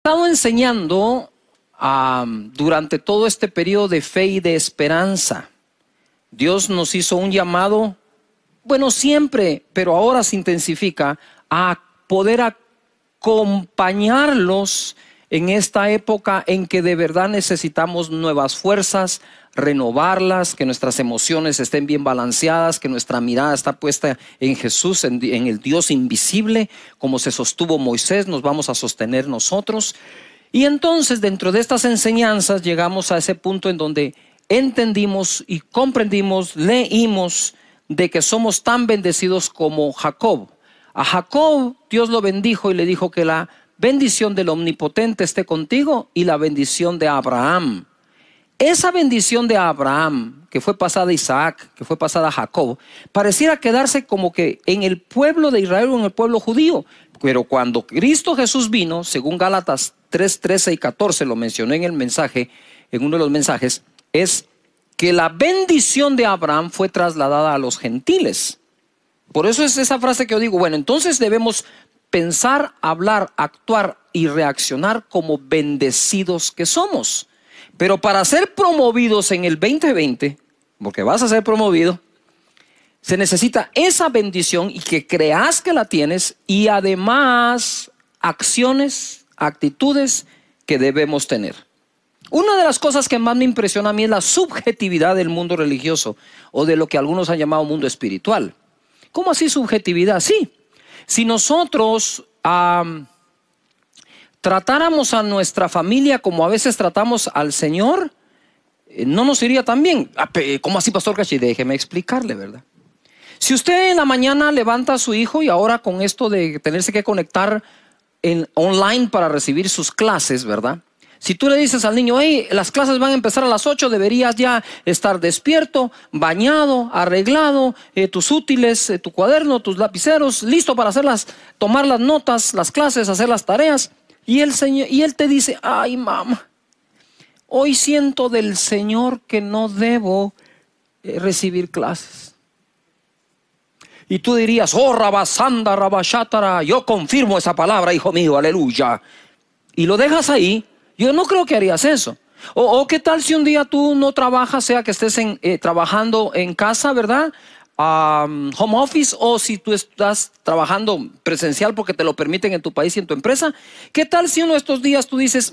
Estado enseñando durante todo este periodo de fe y de esperanza. Dios nos hizo un llamado, bueno, siempre, pero ahora se intensifica, a poder acompañarlos en esta época en que de verdad necesitamos nuevas fuerzas, renovarlas, que nuestras emociones estén bien balanceadas, que nuestra mirada está puesta en Jesús, en el Dios invisible, como se sostuvo Moisés, nos vamos a sostener nosotros. Y entonces dentro de estas enseñanzas llegamos a ese punto en donde entendimos y comprendimos, leímos de que somos tan bendecidos como Jacob. A Jacob Dios lo bendijo y le dijo que la bendición del Omnipotente esté contigo y la bendición de Abraham. Esa bendición de Abraham, que fue pasada a Isaac, que fue pasada a Jacob, pareciera quedarse como que en el pueblo de Israel o en el pueblo judío. Pero cuando Cristo Jesús vino, según Gálatas 3, 13 y 14, lo mencioné en el mensaje, en uno de los mensajes, es que la bendición de Abraham fue trasladada a los gentiles. Por eso es esa frase que yo digo, bueno, entonces debemos pensar, hablar, actuar y reaccionar como bendecidos que somos. Pero para ser promovidos en el 2020, porque vas a ser promovido, se necesita esa bendición y que creas que la tienes y además acciones, actitudes que debemos tener. Una de las cosas que más me impresiona a mí es la subjetividad del mundo religioso o de lo que algunos han llamado mundo espiritual. ¿Cómo así subjetividad? Sí, si nosotros tratáramos a nuestra familia como a veces tratamos al Señor, no nos iría tan bien. ¿Cómo así, Pastor Cachi? Déjeme explicarle, ¿verdad? Si usted en la mañana levanta a su hijo y ahora con esto de tenerse que conectar online para recibir sus clases, ¿verdad? Si tú le dices al niño, hey, las clases van a empezar a las 8, deberías ya estar despierto, bañado, arreglado, tus útiles, tu cuaderno, tus lapiceros, listo para tomar las notas, las clases, hacer las tareas. Y él te dice, ay mamá, hoy siento del Señor que no debo recibir clases. Y tú dirías, oh rabasanda, rabashatara, yo confirmo esa palabra, hijo mío, aleluya. Y lo dejas ahí. Yo no creo que harías eso. O qué tal si un día tú no trabajas, sea que estés trabajando en casa, ¿verdad? Home office, o si tú estás trabajando presencial porque te lo permiten en tu país y en tu empresa. ¿Qué tal si uno de estos días tú dices,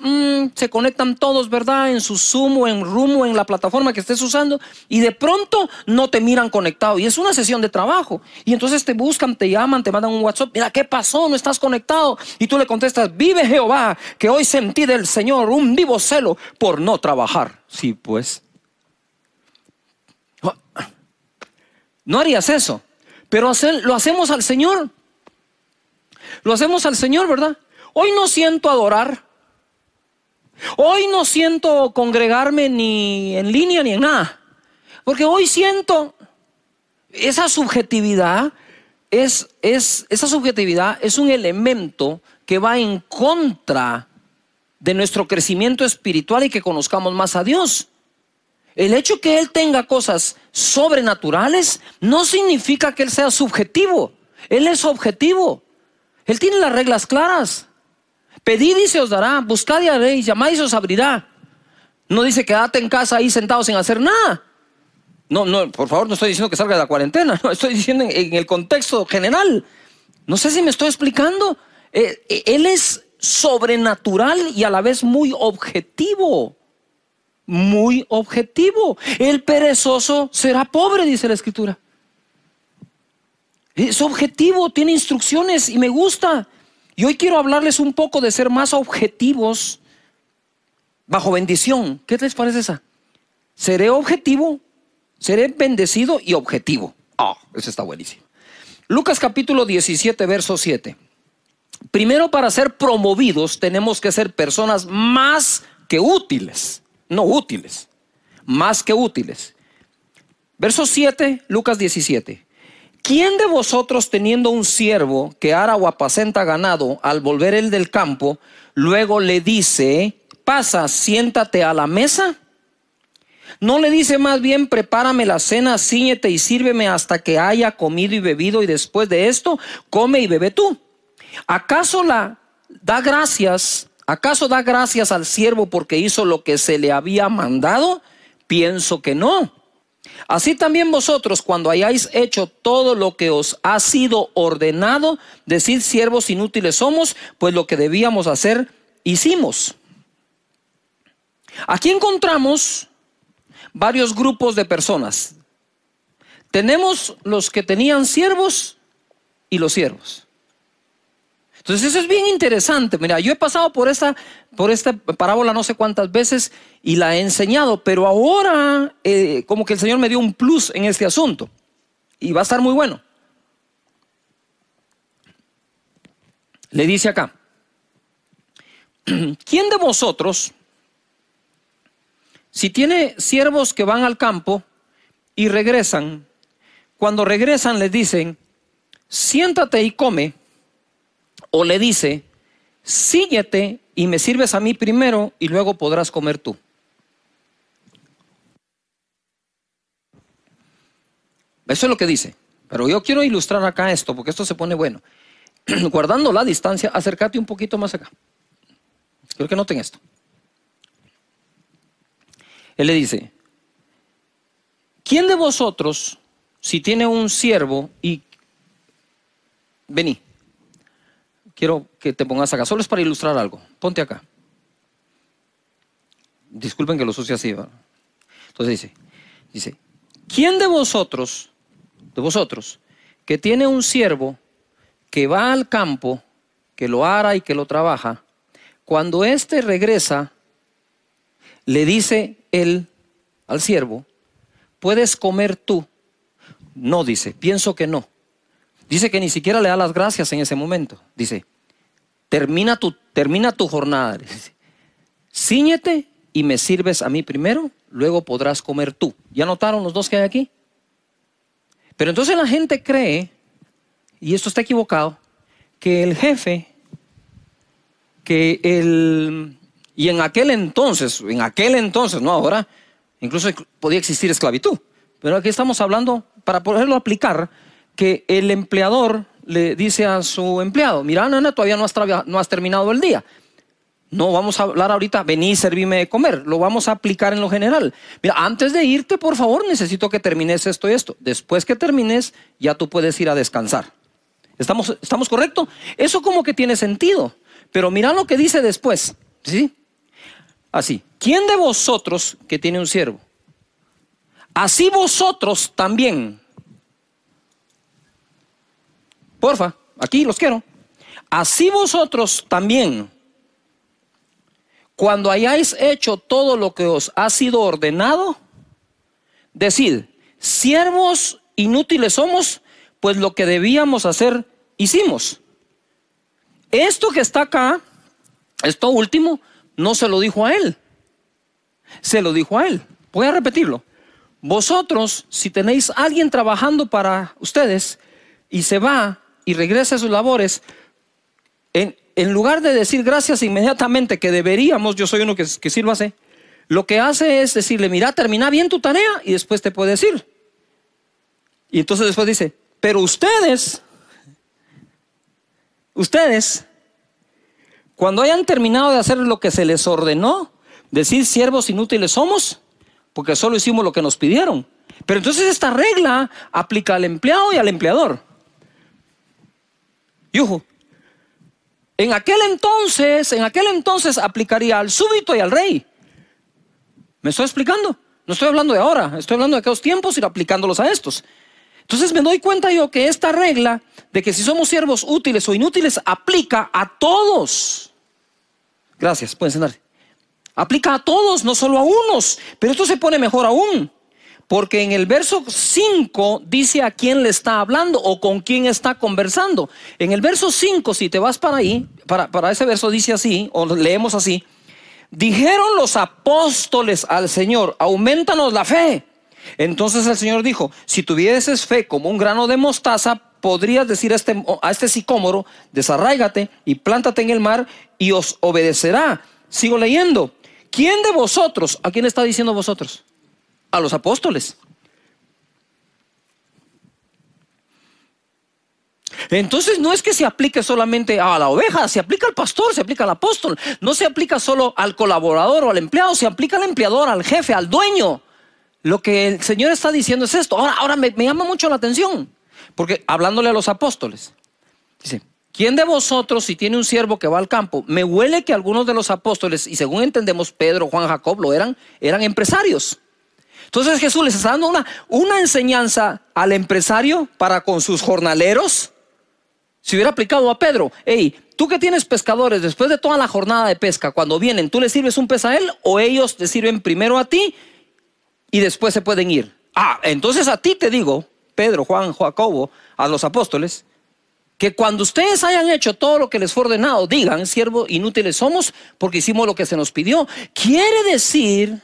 se conectan todos, ¿verdad? En su Zoom o en Room o en la plataforma que estés usando y de pronto no te miran conectado y es una sesión de trabajo y entonces te buscan, te llaman, te mandan un WhatsApp, mira, ¿qué pasó? No estás conectado y tú le contestas, vive Jehová, que hoy sentí del Señor un vivo celo por no trabajar. Sí, pues no harías eso, pero lo hacemos al Señor. Lo hacemos al Señor, ¿verdad? Hoy no siento adorar. Hoy no siento congregarme ni en línea ni en nada. Porque hoy siento esa subjetividad. Esa subjetividad es un elemento que va en contra de nuestro crecimiento espiritual y que conozcamos más a Dios. El hecho que Él tenga cosas sobrenaturales no significa que Él sea subjetivo. Él es objetivo. Él tiene las reglas claras. Pedid y se os dará, buscad y haréis, llamad y se os abrirá. No dice quédate en casa ahí sentado sin hacer nada. No, por favor, no estoy diciendo que salga de la cuarentena. No, estoy diciendo en el contexto general. No sé si me estoy explicando. Él es sobrenatural y a la vez muy objetivo. Muy objetivo. El perezoso será pobre, dice la Escritura. Es objetivo, tiene instrucciones y me gusta. Y hoy quiero hablarles un poco de ser más objetivos bajo bendición. ¿Qué les parece esa? Seré objetivo, seré bendecido y objetivo. Eso está buenísimo. Lucas capítulo 17, verso 7. Primero, para ser promovidos tenemos que ser personas más que útiles. No útiles, más que útiles. Verso 7, Lucas 17. ¿Quién de vosotros teniendo un siervo que ara o apacenta ganado, al volver él del campo, luego le dice, pasa, siéntate a la mesa? ¿No le dice más bien, prepárame la cena, cíñete y sírveme hasta que haya comido y bebido y después de esto, come y bebe tú? ¿Acaso da gracias ¿Acaso da gracias al siervo porque hizo lo que se le había mandado? Pienso que no. Así también vosotros, cuando hayáis hecho todo lo que os ha sido ordenado, decid: siervos inútiles somos, pues lo que debíamos hacer, hicimos. Aquí encontramos varios grupos de personas. Tenemos los que tenían siervos y los siervos. Entonces eso es bien interesante. Mira, yo he pasado por esta parábola no sé cuántas veces y la he enseñado, pero ahora como que el Señor me dio un plus en este asunto y va a estar muy bueno. Le dice acá: ¿quién de vosotros, si tiene siervos que van al campo y regresan, cuando regresan les dicen: siéntate y come? O le dice: síguete y me sirves a mí primero y luego podrás comer tú. Eso es lo que dice. Pero yo quiero ilustrar acá esto, porque esto se pone bueno. Guardando la distancia, acércate un poquito más acá. Quiero que noten esto. Él le dice: ¿quién de vosotros, si tiene un siervo y... Vení, quiero que te pongas acá, solo es para ilustrar algo. Ponte acá. Disculpen que lo sucie así, ¿verdad? Entonces dice, ¿quién de vosotros, que tiene un siervo que va al campo, que lo ara y que lo trabaja, cuando éste regresa, le dice él al siervo: ¿puedes comer tú? No, dice, pienso que no. Dice que ni siquiera le da las gracias en ese momento. Dice: termina tu jornada. Dice: cíñete y me sirves a mí primero, luego podrás comer tú. ¿Ya notaron los dos que hay aquí? Pero entonces la gente cree, y esto está equivocado, que el jefe, y en aquel entonces, no ahora, incluso podía existir esclavitud. Pero aquí estamos hablando, para poderlo aplicar, que el empleador le dice a su empleado: mira, nana, todavía no has terminado el día. No vamos a hablar ahorita, vení y servime de comer. Lo vamos a aplicar en lo general. Mira, antes de irte, por favor, necesito que termines esto y esto. Después que termines, ya tú puedes ir a descansar. ¿Estamos correctos? Eso como que tiene sentido. Pero mira lo que dice después. ¿Sí? Así: ¿quién de vosotros que tiene un siervo? Así vosotros también. Porfa, aquí los quiero. Así vosotros también, cuando hayáis hecho todo lo que os ha sido ordenado, decid: siervos inútiles somos, pues lo que debíamos hacer, hicimos. Esto que está acá, esto último, no se lo dijo a él. Se lo dijo a él. Voy a repetirlo. Vosotros, si tenéis a alguien trabajando para ustedes y se va y regresa a sus labores, en lugar de decir gracias inmediatamente, que deberíamos, yo soy uno que sí lo hace, lo que hace es decirle: mira, termina bien tu tarea y después te puedes ir. Y entonces después dice: pero ustedes, cuando hayan terminado de hacer lo que se les ordenó, decir: siervos inútiles somos, porque solo hicimos lo que nos pidieron. Pero entonces esta regla aplica al empleado y al empleador. Yujo. En aquel entonces aplicaría al súbdito y al rey. ¿Me estoy explicando? No estoy hablando de ahora, estoy hablando de aquellos tiempos y aplicándolos a estos. Entonces me doy cuenta yo que esta regla de que si somos siervos útiles o inútiles aplica a todos. Gracias, pueden sentarse. Aplica a todos, no solo a unos. Pero esto se pone mejor aún, porque en el verso 5 dice a quién le está hablando o con quién está conversando. En el verso 5, si te vas para ahí, para ese verso dice así, o leemos así: dijeron los apóstoles al Señor: aumentanos la fe. Entonces el Señor dijo: si tuvieses fe como un grano de mostaza, podrías decir a este sicómoro: desarráigate y plántate en el mar, y os obedecerá. Sigo leyendo. ¿Quién de vosotros? ¿A quién está diciendo vosotros? A los apóstoles. Entonces no es que se aplique solamente a la oveja, se aplica al pastor, se aplica al apóstol. No se aplica solo al colaborador o al empleado, se aplica al empleador, al jefe, al dueño. Lo que el Señor está diciendo es esto. Ahora me llama mucho la atención, porque hablándole a los apóstoles, dice: ¿quién de vosotros, si tiene un siervo que va al campo? Me huele que algunos de los apóstoles, y según entendemos Pedro, Juan, Jacob, eran empresarios. Entonces Jesús les está dando una enseñanza al empresario para con sus jornaleros. Si hubiera aplicado a Pedro: hey, tú que tienes pescadores, después de toda la jornada de pesca, cuando vienen, ¿tú le sirves un pez a él o ellos te sirven primero a ti y después se pueden ir? Entonces a ti te digo, Pedro, Juan, Jacobo, a los apóstoles, que cuando ustedes hayan hecho todo lo que les fue ordenado, digan: siervos inútiles somos, porque hicimos lo que se nos pidió. Quiere decir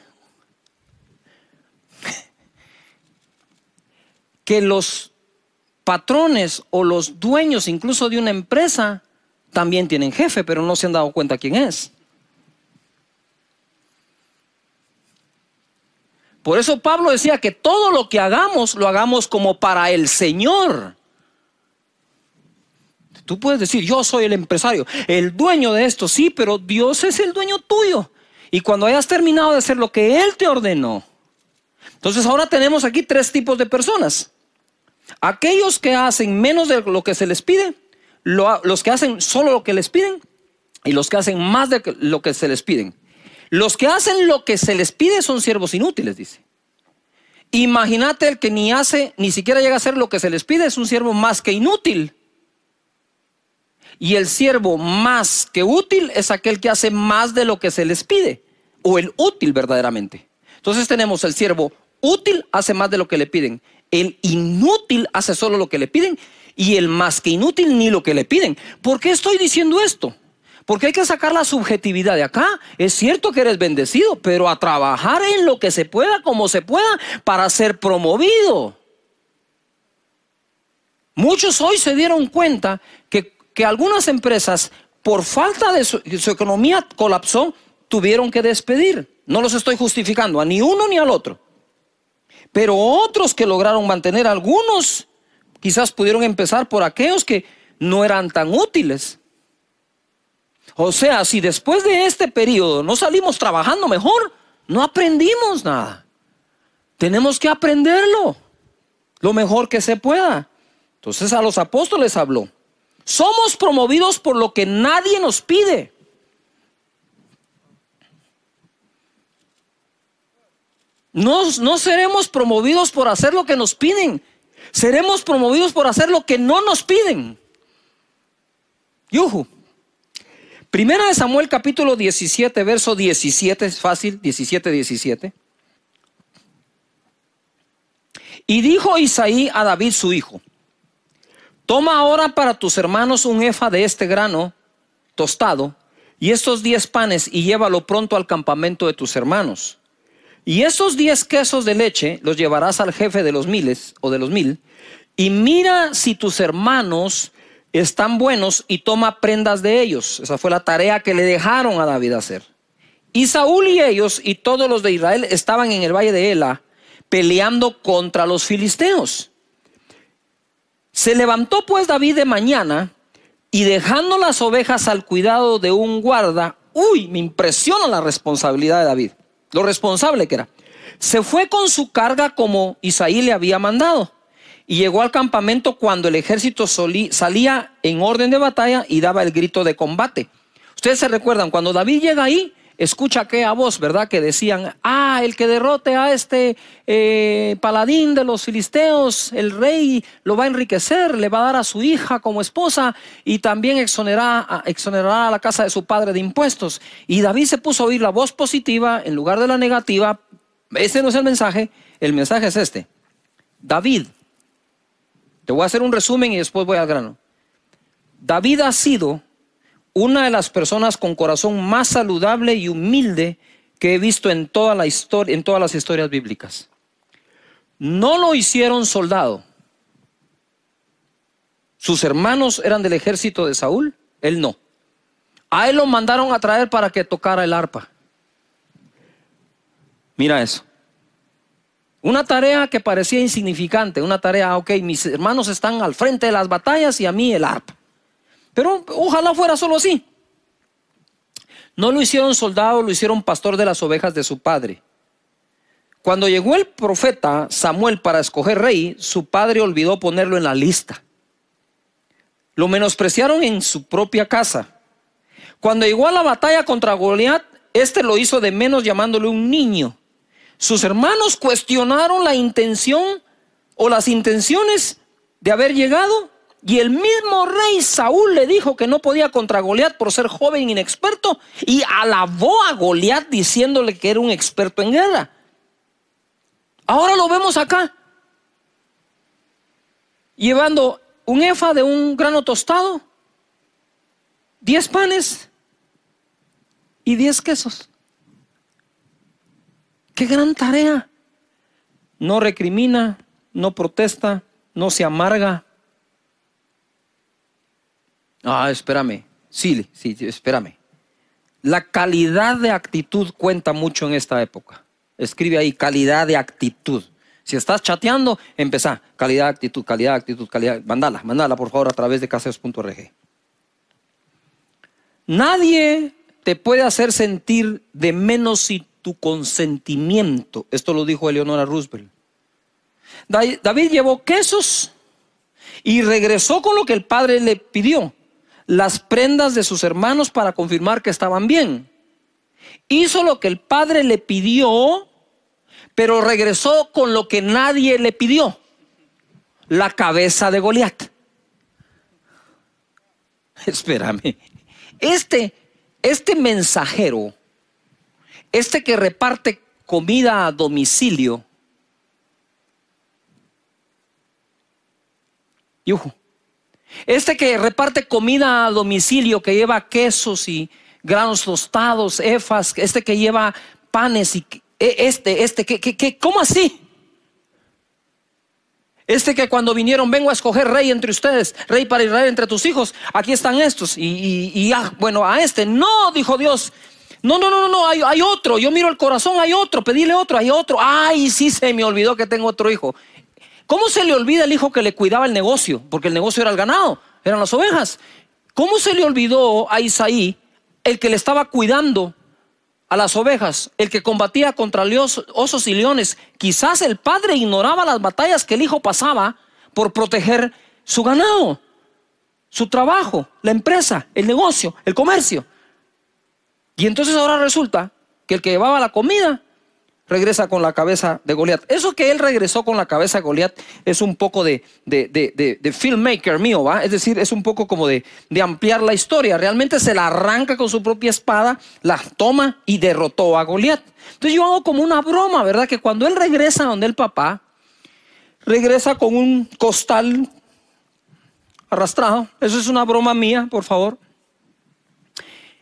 que los patrones o los dueños incluso de una empresa también tienen jefe, pero no se han dado cuenta quién es. Por eso Pablo decía que todo lo que hagamos, lo hagamos como para el Señor. Tú puedes decir: yo soy el empresario, el dueño de esto. Sí, pero Dios es el dueño tuyo. Y cuando hayas terminado de hacer lo que Él te ordenó. Entonces ahora tenemos aquí tres tipos de personas: aquellos que hacen menos de lo que se les pide, los que hacen solo lo que les piden, y los que hacen más de lo que se les piden. Los que hacen lo que se les pide son siervos inútiles, dice. Imagínate el que ni siquiera llega a hacer lo que se les pide, es un siervo más que inútil. Y el siervo más que útil es aquel que hace más de lo que se les pide, o el útil verdaderamente. Entonces tenemos el siervo útil, hace más de lo que le piden. El inútil hace solo lo que le piden, y el más que inútil ni lo que le piden. ¿Por qué estoy diciendo esto? Porque hay que sacar la subjetividad de acá. Es cierto que eres bendecido, pero a trabajar en lo que se pueda, como se pueda, para ser promovido. Muchos hoy se dieron cuenta que algunas empresas, por falta de su economía colapsó, tuvieron que despedir. No los estoy justificando a ni uno ni al otro. Pero otros que lograron mantener, algunos quizás pudieron empezar por aquellos que no eran tan útiles. O sea, si después de este periodo no salimos trabajando mejor, no aprendimos nada. Tenemos que aprenderlo lo mejor que se pueda. Entonces a los apóstoles habló: somos promovidos por lo que nadie nos pide. No seremos promovidos por hacer lo que nos piden. Seremos promovidos por hacer lo que no nos piden. Yuhu. Primera de Samuel capítulo 17, verso 17, es fácil, 17. Y dijo Isaí a David su hijo: toma ahora para tus hermanos un efa de este grano tostado y estos 10 panes y llévalo pronto al campamento de tus hermanos. Y esos 10 quesos de leche los llevarás al jefe de los 1000 o de los 1000 y mira si tus hermanos están buenos y toma prendas de ellos. Esa fue la tarea que le dejaron a David hacer. Y Saúl y ellos y todos los de Israel estaban en el valle de Ela peleando contra los filisteos. Se levantó pues David de mañana y dejando las ovejas al cuidado de un guarda. Me impresiona la responsabilidad de David, lo responsable que era. Se fue con su carga como Isaí le había mandado. Y llegó al campamento cuando el ejército salía en orden de batalla y daba el grito de combate. Ustedes se recuerdan, cuando David llega ahí, escucha aquella voz, ¿verdad? Que decían: el que derrote a este paladín de los filisteos, el rey lo va a enriquecer, le va a dar a su hija como esposa y también exonerará a la casa de su padre de impuestos. Y David se puso a oír la voz positiva en lugar de la negativa. Ese no es el mensaje es este: David, te voy a hacer un resumen y después voy al grano. David ha sido una de las personas con corazón más saludable y humilde que he visto en toda la historia, en todas las historias bíblicas. No lo hicieron soldado. Sus hermanos eran del ejército de Saúl, él no. A él lo mandaron a traer para que tocara el arpa. Mira eso. Una tarea que parecía insignificante, una tarea, ok, mis hermanos están al frente de las batallas y a mí el arpa. Pero ojalá fuera solo así. No lo hicieron soldado, lo hicieron pastor de las ovejas de su padre. Cuando llegó el profeta Samuel para escoger rey, su padre olvidó ponerlo en la lista. Lo menospreciaron en su propia casa. Cuando llegó a la batalla contra Goliat, este lo hizo de menos llamándole un niño. Sus hermanos cuestionaron la intención o las intenciones de haber llegado, y el mismo rey Saúl le dijo que no podía contra Goliat por ser joven e inexperto, y alabó a Goliat diciéndole que era un experto en guerra. Ahora lo vemos acá, llevando un efa de un grano tostado, 10 panes y 10 quesos. ¡Qué gran tarea! No recrimina, no protesta, no se amarga. Espérame. Sí, espérame. La calidad de actitud cuenta mucho en esta época. Escribe ahí, calidad de actitud. Si estás chateando, empezá. Calidad de actitud, calidad de actitud, calidad. Mándala por favor a través de caseos.org. Nadie te puede hacer sentir de menos si tu consentimiento. Esto lo dijo Eleonora Roosevelt. David llevó quesos y regresó con lo que el padre le pidió, las prendas de sus hermanos, para confirmar que estaban bien. Hizo lo que el padre le pidió, pero regresó con lo que nadie le pidió: la cabeza de Goliat. Espérame. Este mensajero, que reparte comida a domicilio, que reparte comida a domicilio, que lleva quesos y granos tostados, efas, que lleva panes y ¿cómo así? Que cuando vinieron, vengo a escoger rey entre ustedes, rey para Israel entre tus hijos, aquí están estos, no, dijo Dios. No, hay otro, yo miro el corazón, hay otro, pedile otro, hay otro. Ay, sí, se me olvidó que tengo otro hijo. ¿Cómo se le olvida el hijo que le cuidaba el negocio? Porque el negocio era el ganado, eran las ovejas. ¿Cómo se le olvidó a Isaí el que le estaba cuidando a las ovejas, el que combatía contra osos y leones? Quizás el padre ignoraba las batallas que el hijo pasaba por proteger su ganado, su trabajo, la empresa, el negocio, el comercio. Y entonces ahora resulta que el que llevaba la comida regresa con la cabeza de Goliat. Eso que él regresó con la cabeza de Goliat es un poco de filmmaker mío, ¿va? Es decir, es un poco como de ampliar la historia. Realmente se la arranca con su propia espada, la toma y derrotó a Goliat. Entonces yo hago como una broma, ¿verdad? Que cuando él regresa donde el papá, regresa con un costal arrastrado. Eso es una broma mía, por favor.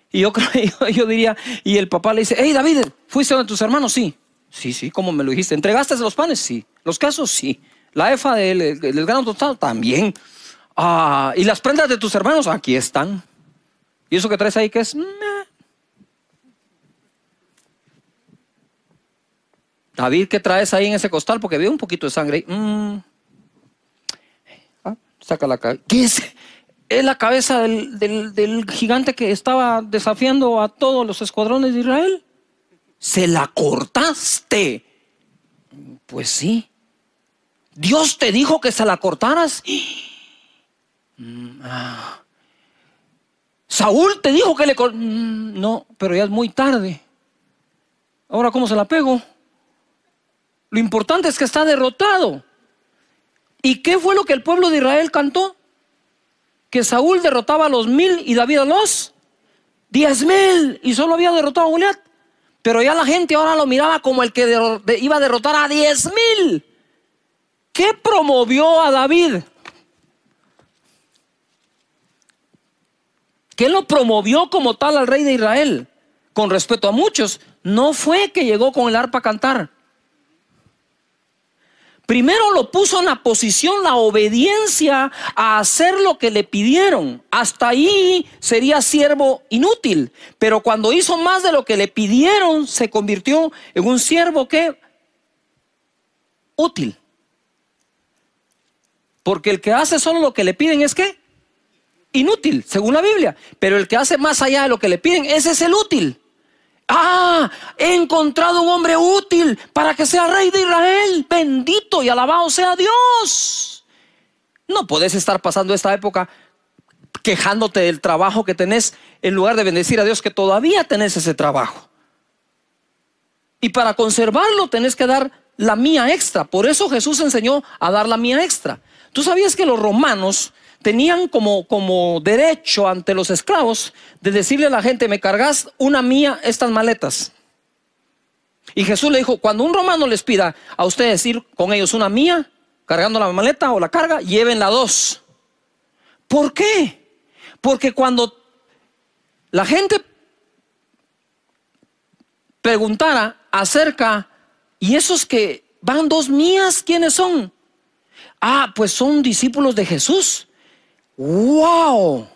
Y yo diría, y el papá le dice: hey David, ¿fuiste donde tus hermanos? Sí, ¿cómo me lo dijiste? ¿Entregaste los panes? Sí. ¿Los quesos? Sí. ¿La efa del grano tostado? También. ¿Y las prendas de tus hermanos? Aquí están. ¿Y eso que traes ahí qué es? David, ¿qué traes ahí en ese costal? Porque veo un poquito de sangre ahí. Saca la cabeza. ¿Qué es? Es la cabeza del gigante que estaba desafiando a todos los escuadrones de Israel. ¿Se la cortaste? Pues sí. ¿Dios te dijo que se la cortaras? ¿Saúl te dijo que le cortaras? No, pero ya es muy tarde. Ahora, ¿cómo se la pego? Lo importante es que está derrotado. ¿Y qué fue lo que el pueblo de Israel cantó? Que Saúl derrotaba a los 1000 y David a los 10,000, y solo había derrotado a Goliat. Pero ya la gente ahora lo miraba como el que iba a derrotar a 10,000. ¿Qué promovió a David? ¿Qué lo promovió como tal al rey de Israel? Con respeto a muchos, no fue que llegó con el arpa a cantar. Primero lo puso en la posición, la obediencia a hacer lo que le pidieron. Hasta ahí sería siervo inútil. Pero cuando hizo más de lo que le pidieron, se convirtió en un siervo que útil. Porque el que hace solo lo que le piden es ¿qué? Inútil, según la Biblia. Pero el que hace más allá de lo que le piden, ese es el útil. He encontrado un hombre útil para que sea rey de Israel. Bendito y alabado sea Dios. No podés estar pasando esta época quejándote del trabajo que tenés, en lugar de bendecir a Dios que todavía tenés ese trabajo. Y para conservarlo tenés que dar la mía extra. Por eso Jesús enseñó a dar la mía extra. ¿Tú sabías que los romanos tenían como derecho ante los esclavos de decirle a la gente: me cargas una mía estas maletas? Y Jesús le dijo: cuando un romano les pida a ustedes ir con ellos una mía, cargando la maleta o la carga, llévenla dos. ¿Por qué? Porque cuando la gente preguntara acerca, ¿y esos que van dos mías, quiénes son? Pues son discípulos de Jesús. ¡Wow!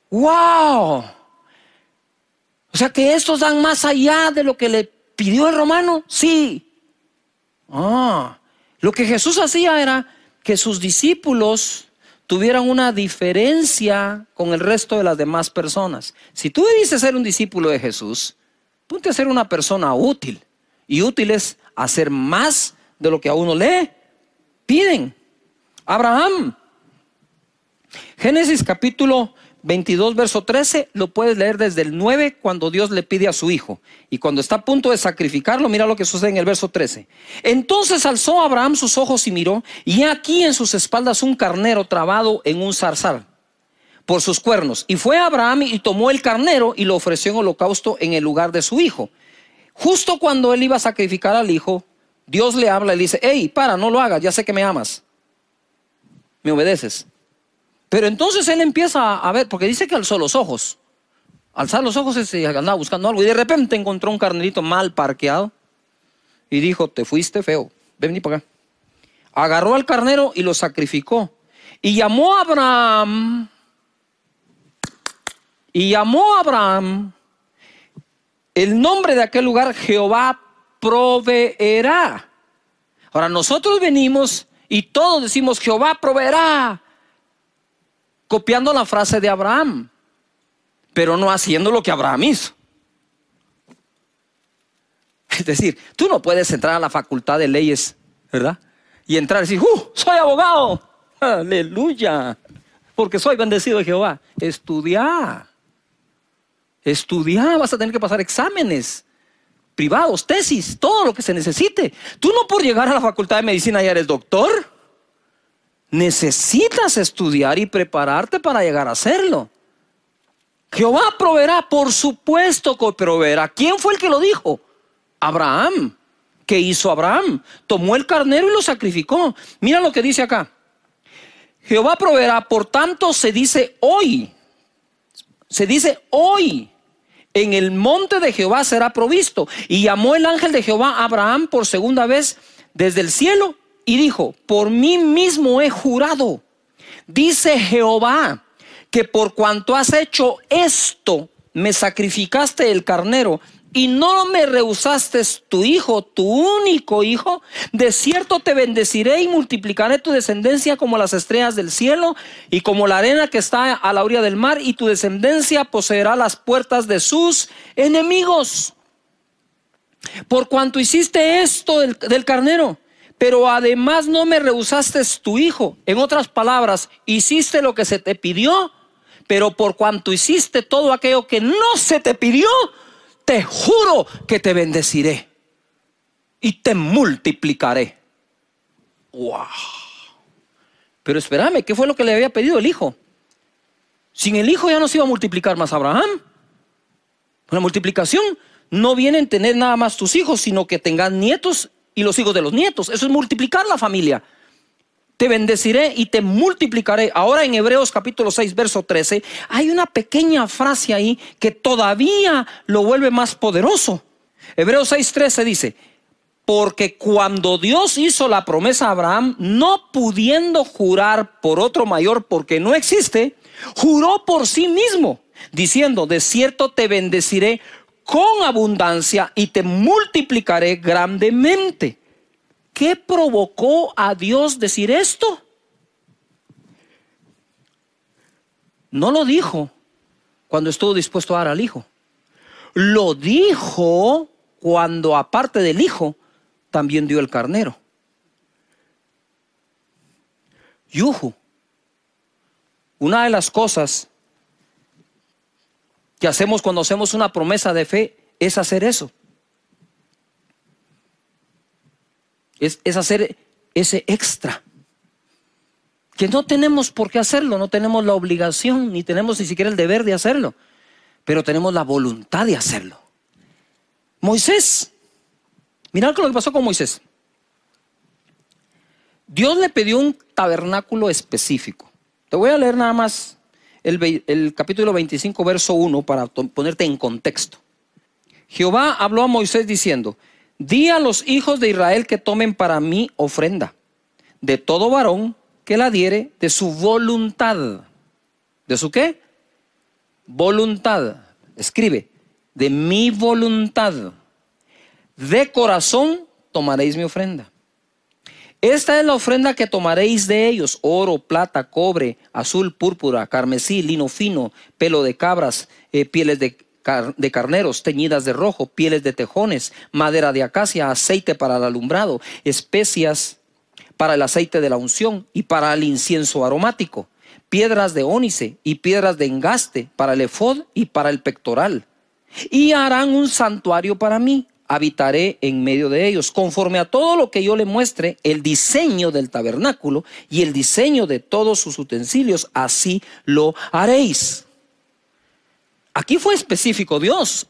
¡Wow! O sea que estos dan más allá de lo que le pidió el romano. Sí. Lo que Jesús hacía era que sus discípulos tuvieran una diferencia con el resto de las demás personas. Si tú dices ser un discípulo de Jesús, ponte a ser una persona útil. Y útil es hacer más de lo que a uno le piden. Abraham, Génesis capítulo 22 verso 13, lo puedes leer desde el 9, cuando Dios le pide a su hijo. Y cuando está a punto de sacrificarlo, mira lo que sucede en el verso 13. Entonces alzó Abraham sus ojos y miró, y aquí en sus espaldas un carnero trabado en un zarzal por sus cuernos. Y fue Abraham y tomó el carnero y lo ofreció en holocausto en el lugar de su hijo. Justo cuando él iba a sacrificar al hijo, Dios le habla y le dice: hey, no lo hagas, ya sé que me amas, me obedeces. Pero entonces él empieza a ver, porque dice que alzó los ojos. Alzar los ojos es andaba buscando algo, y de repente encontró un carnerito mal parqueado y dijo: te fuiste feo, ven para acá. Agarró al carnero y lo sacrificó, y llamó a Abraham el nombre de aquel lugar: Jehová proveerá. Ahora nosotros venimos y todos decimos: Jehová proveerá, copiando la frase de Abraham, pero no haciendo lo que Abraham hizo. Es decir, tú no puedes entrar a la facultad de leyes, ¿verdad? Y entrar y decir: soy abogado, aleluya, porque soy bendecido de Jehová. Estudia, vas a tener que pasar exámenes privados, tesis, todo lo que se necesite. Tú no por llegar a la facultad de medicina ya eres doctor. Necesitas estudiar y prepararte para llegar a hacerlo. Jehová proveerá, por supuesto que proveerá. ¿Quién fue el que lo dijo? Abraham. ¿Qué hizo Abraham? Tomó el carnero y lo sacrificó. Mira lo que dice acá: Jehová proveerá, por tanto se dice hoy, en el monte de Jehová será provisto. Y llamó el ángel de Jehová a Abraham por segunda vez desde el cielo y dijo: por mí mismo he jurado, dice Jehová, que por cuanto has hecho esto, me sacrificaste el carnero y no me rehusaste tu hijo, tu único hijo, de cierto te bendeciré y multiplicaré tu descendencia como las estrellas del cielo y como la arena que está a la orilla del mar, y tu descendencia poseerá las puertas de sus enemigos. Por cuanto hiciste esto del carnero, pero además no me rehusaste tu hijo. En otras palabras, hiciste lo que se te pidió, pero por cuanto hiciste todo aquello que no se te pidió, te juro que te bendeciré y te multiplicaré. ¡Wow! Pero espérame, ¿qué fue lo que le había pedido el hijo? Sin el hijo ya no se iba a multiplicar más Abraham. La multiplicación no viene en tener nada más tus hijos, sino que tengas nietos y los hijos de los nietos. Eso es multiplicar la familia. Te bendeciré y te multiplicaré. Ahora en Hebreos capítulo 6 verso 13 hay una pequeña frase ahí que todavía lo vuelve más poderoso. Hebreos 6:13 dice: porque cuando Dios hizo la promesa a Abraham, no pudiendo jurar por otro mayor porque no existe, juró por sí mismo, diciendo: de cierto te bendeciré con abundancia y te multiplicaré grandemente. ¿qué provocó a Dios decir esto? No lo dijo cuando estuvo dispuesto a dar al Hijo. Lo dijo cuando, aparte del Hijo, también dio el carnero. Yuhu. Una de las cosas que hacemos cuando hacemos una promesa de fe es hacer eso. Es hacer ese extra. Que no tenemos por qué hacerlo, no tenemos la obligación, ni tenemos ni siquiera el deber de hacerlo, pero tenemos la voluntad de hacerlo. Moisés, mirad lo que pasó con Moisés. Dios le pidió un tabernáculo específico. Te voy a leer nada más el capítulo 25, verso 1, para ponerte en contexto. Jehová habló a Moisés diciendo: di a los hijos de Israel que tomen para mí ofrenda de todo varón que la diere de su voluntad. ¿De su qué? Voluntad. Escribe: de mi voluntad. De corazón tomaréis mi ofrenda. Esta es la ofrenda que tomaréis de ellos: oro, plata, cobre, azul, púrpura, carmesí, lino fino, pelo de cabras, pieles de carneros teñidas de rojo, pieles de tejones, madera de acacia, aceite para el alumbrado, especias para el aceite de la unción y para el incienso aromático, piedras de ónice y piedras de engaste para el efod y para el pectoral. Y harán un santuario para mí, habitaré en medio de ellos, conforme a todo lo que yo le muestre, el diseño del tabernáculo y el diseño de todos sus utensilios, así lo haréis. Aquí fue específico Dios,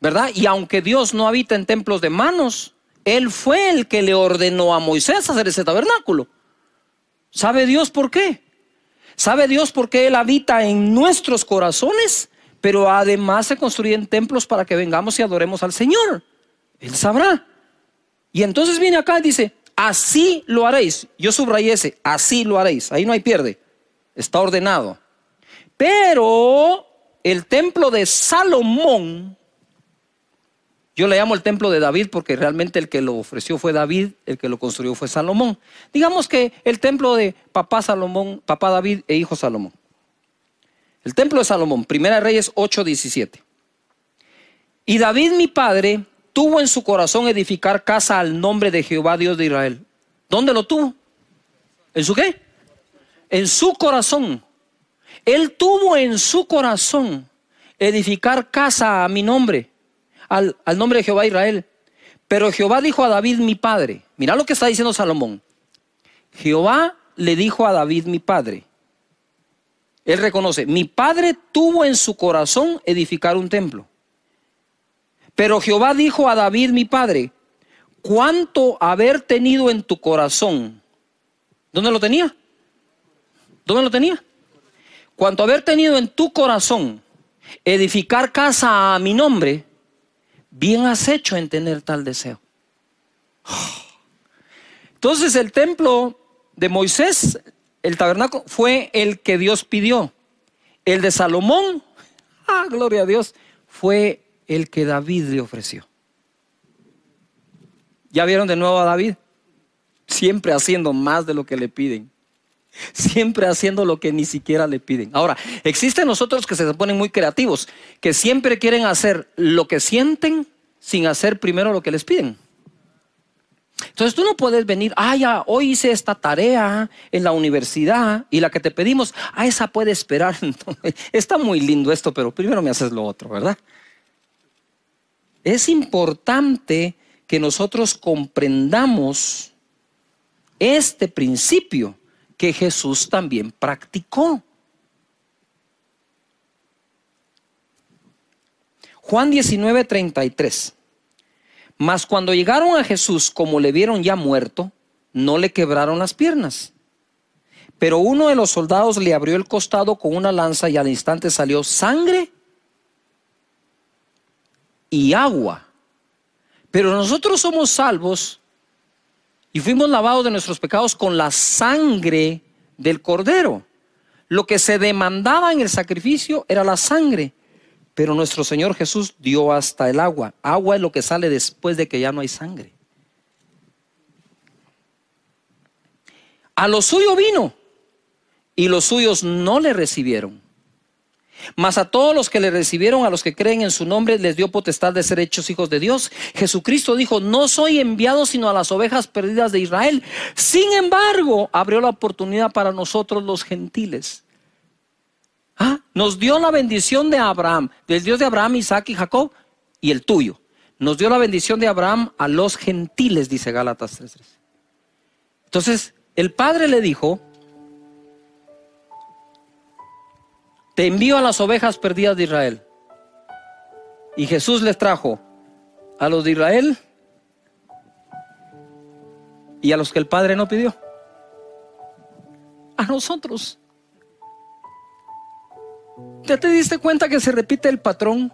¿verdad? Y aunque Dios no habita en templos de manos, Él fue el que le ordenó a Moisés hacer ese tabernáculo. ¿Sabe Dios por qué? ¿Sabe Dios por qué Él habita en nuestros corazones? Pero además se construyen templos para que vengamos y adoremos al Señor. Él sabrá. Y entonces viene acá y dice: así lo haréis. Yo subrayé ese: así lo haréis. Ahí no hay pierde. Está ordenado. Pero el templo de Salomón, yo le llamo el templo de David porque realmente el que lo ofreció fue David, el que lo construyó fue Salomón. Digamos que el templo de papá Salomón, papá David e hijo Salomón. El templo de Salomón, Primera Reyes 8:17. Y David mi padre tuvo en su corazón edificar casa al nombre de Jehová Dios de Israel. ¿Dónde lo tuvo? ¿En su qué? En su corazón. Él tuvo en su corazón edificar casa a mi nombre, al nombre de Jehová Israel. Pero Jehová dijo a David mi padre. Mira lo que está diciendo Salomón. Jehová le dijo a David mi padre. Él reconoce: mi padre tuvo en su corazón edificar un templo. Pero Jehová dijo a David mi padre: cuánto haber tenido en tu corazón. ¿Dónde lo tenía? ¿Dónde lo tenía? Cuanto haber tenido en tu corazón edificar casa a mi nombre, bien has hecho en tener tal deseo. Entonces el templo de Moisés, el tabernáculo, fue el que Dios pidió. El de Salomón, gloria a Dios, fue el que David le ofreció. ¿Ya vieron de nuevo a David? Siempre haciendo más de lo que le piden. Siempre haciendo lo que ni siquiera le piden. Ahora, existen nosotros que se ponen muy creativos, que siempre quieren hacer lo que sienten sin hacer primero lo que les piden. Entonces tú no puedes venir: ya, hoy hice esta tarea en la universidad y la que te pedimos, esa puede esperar. Está muy lindo esto, pero primero me haces lo otro, ¿verdad? Es importante que nosotros comprendamos este principio que Jesús también practicó. Juan 19:33. Mas cuando llegaron a Jesús, como le vieron ya muerto, no le quebraron las piernas. Pero uno de los soldados le abrió el costado con una lanza y al instante salió sangre y agua. Pero nosotros somos salvos y fuimos lavados de nuestros pecados con la sangre del Cordero. Lo que se demandaba en el sacrificio era la sangre, pero nuestro Señor Jesús dio hasta el agua. Agua es lo que sale después de que ya no hay sangre. A lo suyo vino y los suyos no le recibieron. Mas a todos los que le recibieron, a los que creen en su nombre, les dio potestad de ser hechos hijos de Dios. Jesucristo dijo: no soy enviado sino a las ovejas perdidas de Israel. Sin embargo, abrió la oportunidad para nosotros los gentiles. Nos dio la bendición de Abraham, del Dios de Abraham, Isaac y Jacob, y el tuyo. Nos dio la bendición de Abraham a los gentiles, dice Gálatas 3:3. Entonces, el Padre le dijo: te envío a las ovejas perdidas de Israel. Y Jesús les trajo a los de Israel y a los que el Padre no pidió. A nosotros. ¿Ya te diste cuenta que se repite el patrón?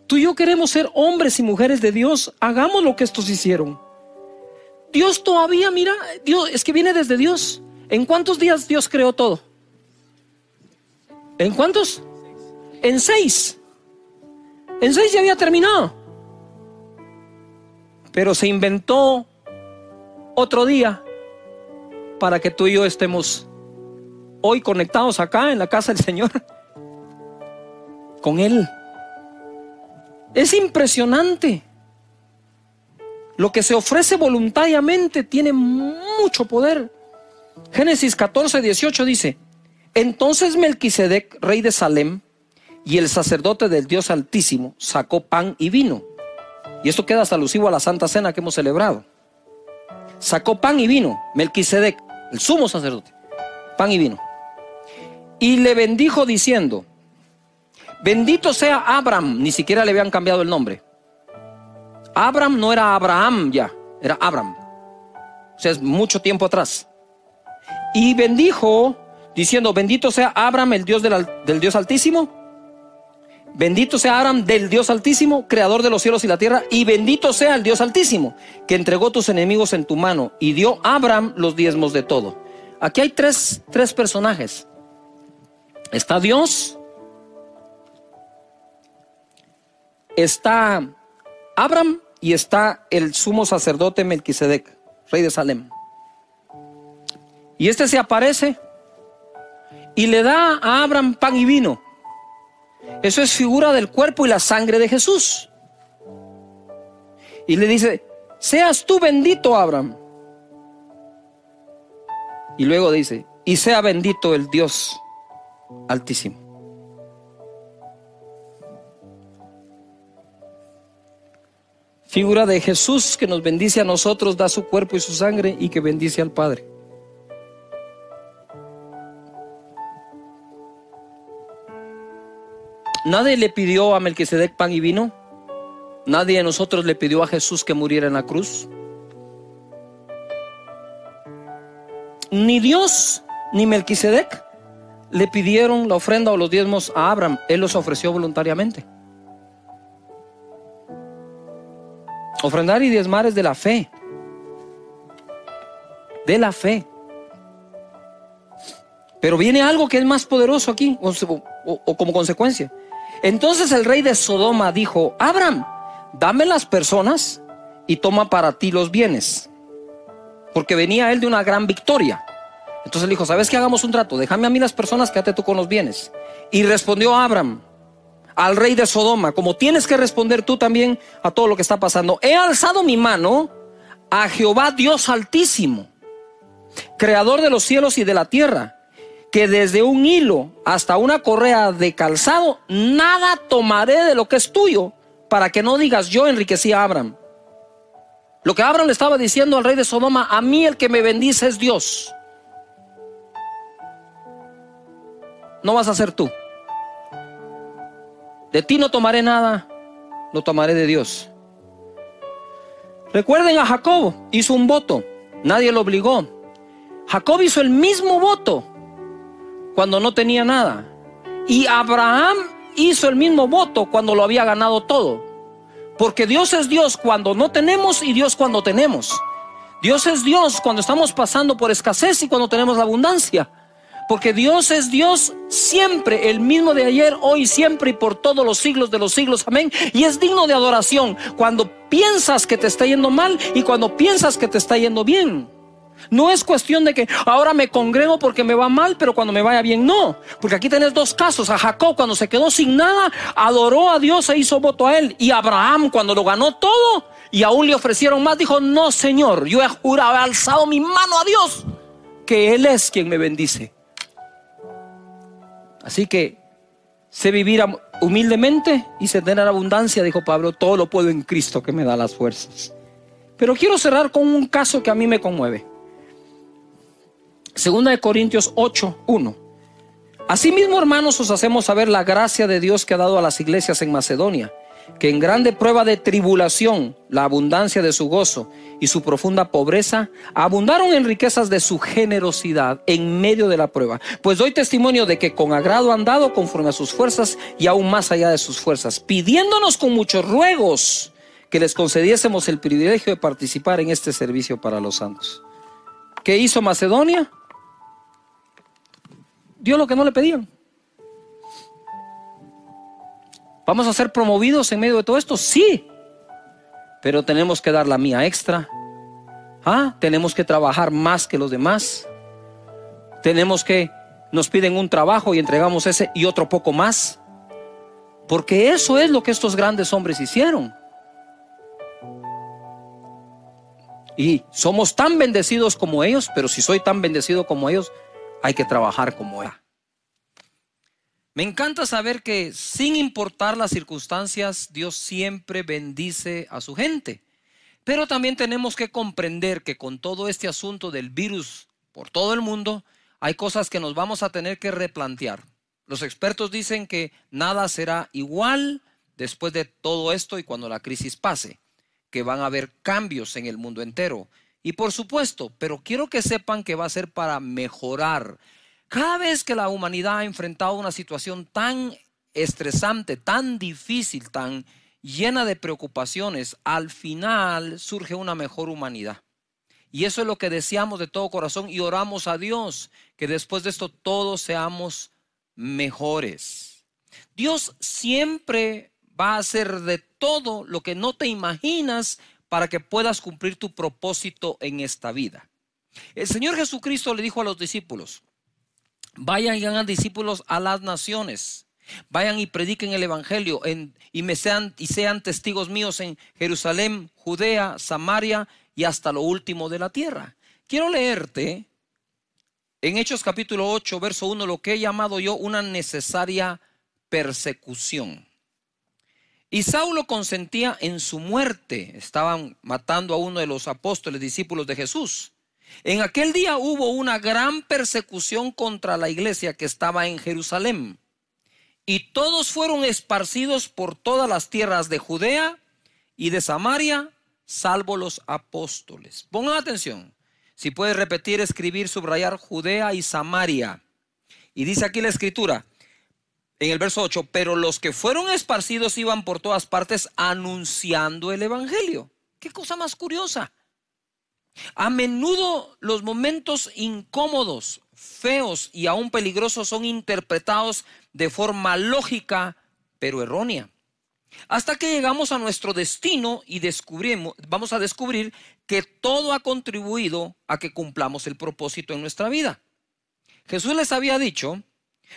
Tú y yo queremos ser hombres y mujeres de Dios. Hagamos lo que estos hicieron. Dios todavía, mira, Dios, es que viene desde Dios. ¿En cuántos días Dios creó todo? ¿En cuántos? En 6. En 6 ya había terminado. Pero se inventó otro día para que tú y yo estemos hoy conectados acá en la casa del Señor con Él. Es impresionante. Lo que se ofrece voluntariamente tiene mucho poder. Génesis 14:18 dice: entonces Melquisedec, rey de Salem, y el sacerdote del Dios Altísimo, sacó pan y vino. Y esto queda hasta alusivo a la Santa Cena que hemos celebrado. Sacó pan y vino, Melquisedec, el sumo sacerdote, pan y vino. Y le bendijo diciendo: bendito sea Abram. Ni siquiera le habían cambiado el nombre. Abram no era Abraham ya, era Abram. O sea, es mucho tiempo atrás. Y bendijo diciendo: bendito sea Abram, el Dios del Dios Altísimo. Bendito sea Abram del Dios Altísimo, creador de los cielos y la tierra. Y bendito sea el Dios Altísimo, que entregó tus enemigos en tu mano y dio a Abram los diezmos de todo. Aquí hay tres personajes. Está Dios, está Abram y está el sumo sacerdote Melquisedec, rey de Salem. Y este se aparece y le da a Abram pan y vino. Eso es figura del cuerpo y la sangre de Jesús. Y le dice: seas tú bendito, Abram. Y luego dice: y sea bendito el Dios Altísimo. Figura de Jesús que nos bendice a nosotros, da su cuerpo y su sangre, y que bendice al Padre. Nadie le pidió a Melquisedec pan y vino. Nadie de nosotros le pidió a Jesús que muriera en la cruz. Ni Dios ni Melquisedec le pidieron la ofrenda o los diezmos a Abram. Él los ofreció voluntariamente. Ofrendar y diezmar es de la fe. De la fe. Pero viene algo que es más poderoso aquí, o como consecuencia. Entonces el rey de Sodoma dijo: Abram, dame las personas y toma para ti los bienes. Porque venía él de una gran victoria. Entonces le dijo: ¿sabes qué? Hagamos un trato. Déjame a mí las personas, quédate tú con los bienes. Y respondió Abram al rey de Sodoma, como tienes que responder tú también a todo lo que está pasando: he alzado mi mano a Jehová Dios Altísimo, creador de los cielos y de la tierra, que desde un hilo hasta una correa de calzado nada tomaré de lo que es tuyo, para que no digas: yo enriquecí a Abram. Lo que Abram le estaba diciendo al rey de Sodoma: a mí el que me bendice es Dios. No vas a ser tú. De ti no tomaré nada, lo tomaré de Dios. Recuerden a Jacob, hizo un voto, nadie lo obligó. Jacob hizo el mismo voto cuando no tenía nada. Y Abraham hizo el mismo voto cuando lo había ganado todo. Porque Dios es Dios cuando no tenemos y Dios cuando tenemos. Dios es Dios cuando estamos pasando por escasez y cuando tenemos abundancia. Porque Dios es Dios siempre, el mismo de ayer, hoy, siempre y por todos los siglos de los siglos. Amén. Y es digno de adoración cuando piensas que te está yendo mal y cuando piensas que te está yendo bien. No es cuestión de que ahora me congrego porque me va mal, pero cuando me vaya bien, no. Porque aquí tenés dos casos. A Jacob, cuando se quedó sin nada, adoró a Dios e hizo voto a él. Y Abraham, cuando lo ganó todo y aún le ofrecieron más, dijo: no, Señor, yo he jurado, he alzado mi mano a Dios, que Él es quien me bendice. Así que sé vivir humildemente y sé tener abundancia, dijo Pablo. Todo lo puedo en Cristo que me da las fuerzas. Pero quiero cerrar con un caso que a mí me conmueve. Segunda de Corintios 8:1. Asimismo, hermanos, os hacemos saber la gracia de Dios que ha dado a las iglesias en Macedonia, que en grande prueba de tribulación, la abundancia de su gozo y su profunda pobreza abundaron en riquezas de su generosidad en medio de la prueba. Pues doy testimonio de que con agrado han dado conforme a sus fuerzas y aún más allá de sus fuerzas, pidiéndonos con muchos ruegos que les concediésemos el privilegio de participar en este servicio para los santos. ¿Qué hizo Macedonia? Dio lo que no le pedían. ¿Vamos a ser promovidos en medio de todo esto? Sí. Pero tenemos que dar la mía extra. Tenemos que trabajar más que los demás. Tenemos que, nos piden un trabajo y entregamos ese y otro poco más. Porque eso es lo que estos grandes hombres hicieron. Y somos tan bendecidos como ellos, pero si soy tan bendecido como ellos, hay que trabajar como ellos. Me encanta saber que sin importar las circunstancias, Dios siempre bendice a su gente. Pero también tenemos que comprender que con todo este asunto del virus por todo el mundo, hay cosas que nos vamos a tener que replantear. Los expertos dicen que nada será igual después de todo esto y cuando la crisis pase, que van a haber cambios en el mundo entero. Y por supuesto, pero quiero que sepan que va a ser para mejorar. Cada vez que la humanidad ha enfrentado una situación tan estresante, tan difícil, tan llena de preocupaciones, al final surge una mejor humanidad. Y eso es lo que deseamos de todo corazón y oramos a Dios, que después de esto todos seamos mejores. Dios siempre va a hacer de todo lo que no te imaginas para que puedas cumplir tu propósito en esta vida. El Señor Jesucristo le dijo a los discípulos: vayan y hagan discípulos a las naciones. Vayan y prediquen el evangelio y sean testigos míos en Jerusalén, Judea, Samaria y hasta lo último de la tierra. Quiero leerte en Hechos capítulo 8, verso 1, lo que he llamado yo una necesaria persecución. Y Saulo consentía en su muerte. Estaban matando a uno de los apóstoles, discípulos de Jesús. En aquel día hubo una gran persecución contra la iglesia que estaba en Jerusalén. Y todos fueron esparcidos por todas las tierras de Judea y de Samaria, salvo los apóstoles. Pongan atención. Si puedes repetir, escribir, subrayar Judea y Samaria. Y dice aquí la escritura, en el verso 8, pero los que fueron esparcidos iban por todas partes anunciando el evangelio. ¿Qué cosa más curiosa? A menudo los momentos incómodos, feos y aún peligrosos son interpretados de forma lógica, pero errónea. Hasta que llegamos a nuestro destino y vamos a descubrir que todo ha contribuido a que cumplamos el propósito en nuestra vida. Jesús les había dicho: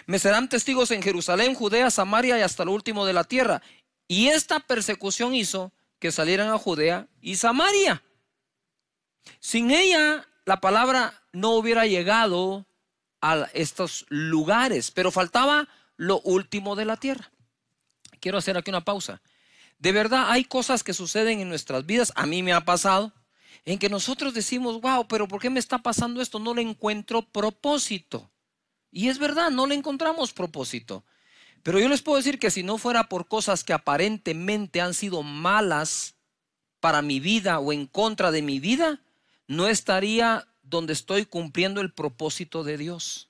me serán testigos en Jerusalén, Judea, Samaria y hasta lo último de la tierra. Y esta persecución hizo que salieran a Judea y Samaria. Sin ella, la palabra no hubiera llegado a estos lugares, pero faltaba lo último de la tierra. Quiero hacer aquí una pausa. De verdad, hay cosas que suceden en nuestras vidas, a mí me ha pasado, en que nosotros decimos: wow, pero ¿por qué me está pasando esto? No le encuentro propósito. Y es verdad, no le encontramos propósito. Pero yo les puedo decir que si no fuera por cosas que aparentemente han sido malas para mi vida o en contra de mi vida, no estaría donde estoy cumpliendo el propósito de Dios.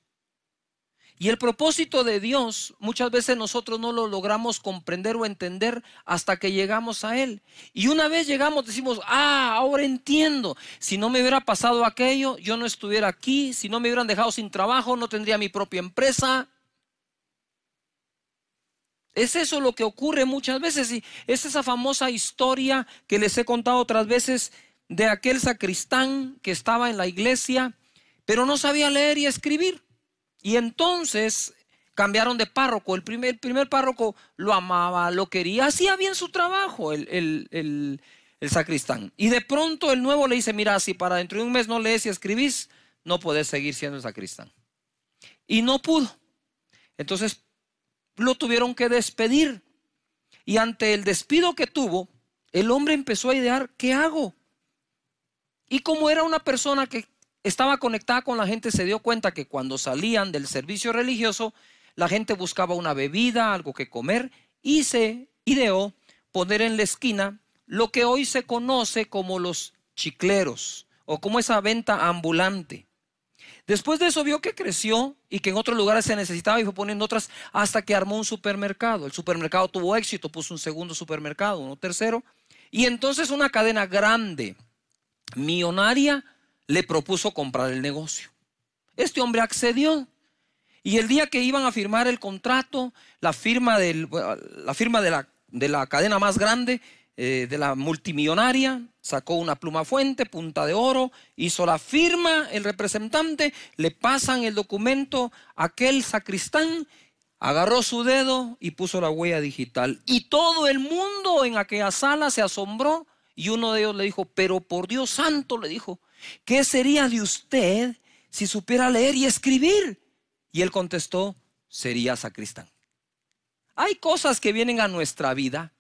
Y el propósito de Dios, muchas veces nosotros no lo logramos comprender o entender hasta que llegamos a Él. Y una vez llegamos, decimos, ahora entiendo. Si no me hubiera pasado aquello, yo no estuviera aquí. Si no me hubieran dejado sin trabajo, no tendría mi propia empresa. Es eso lo que ocurre muchas veces. Y es esa famosa historia que les he contado otras veces de aquel sacristán que estaba en la iglesia, pero no sabía leer y escribir. Y entonces cambiaron de párroco. El primer párroco lo amaba, lo quería, hacía bien su trabajo el sacristán. Y de pronto el nuevo le dice, mira, si para dentro de un mes no lees y escribís, no podés seguir siendo el sacristán. Y no pudo. Entonces lo tuvieron que despedir. Y ante el despido que tuvo, el hombre empezó a idear, ¿qué hago? Y como era una persona que estaba conectada con la gente, se dio cuenta que cuando salían del servicio religioso, la gente buscaba una bebida, algo que comer, y se ideó poner en la esquina lo que hoy se conoce como los chicleros, o como esa venta ambulante. Después de eso vio que creció y que en otros lugares se necesitaba y fue poniendo otras hasta que armó un supermercado. El supermercado tuvo éxito, puso un segundo supermercado, uno tercero, y entonces una cadena grande, millonaria, le propuso comprar el negocio. Este hombre accedió y el día que iban a firmar el contrato, la firma de la cadena más grande, de la multimillonaria, sacó una pluma fuente, punta de oro, hizo la firma, el representante, le pasan el documento a aquel sacristán, agarró su dedo y puso la huella digital. Y todo el mundo en aquella sala se asombró y uno de ellos le dijo, pero por Dios santo, le dijo, ¿qué sería de usted si supiera leer y escribir? Y él contestó, sería sacristán. Hay cosas que vienen a nuestra vida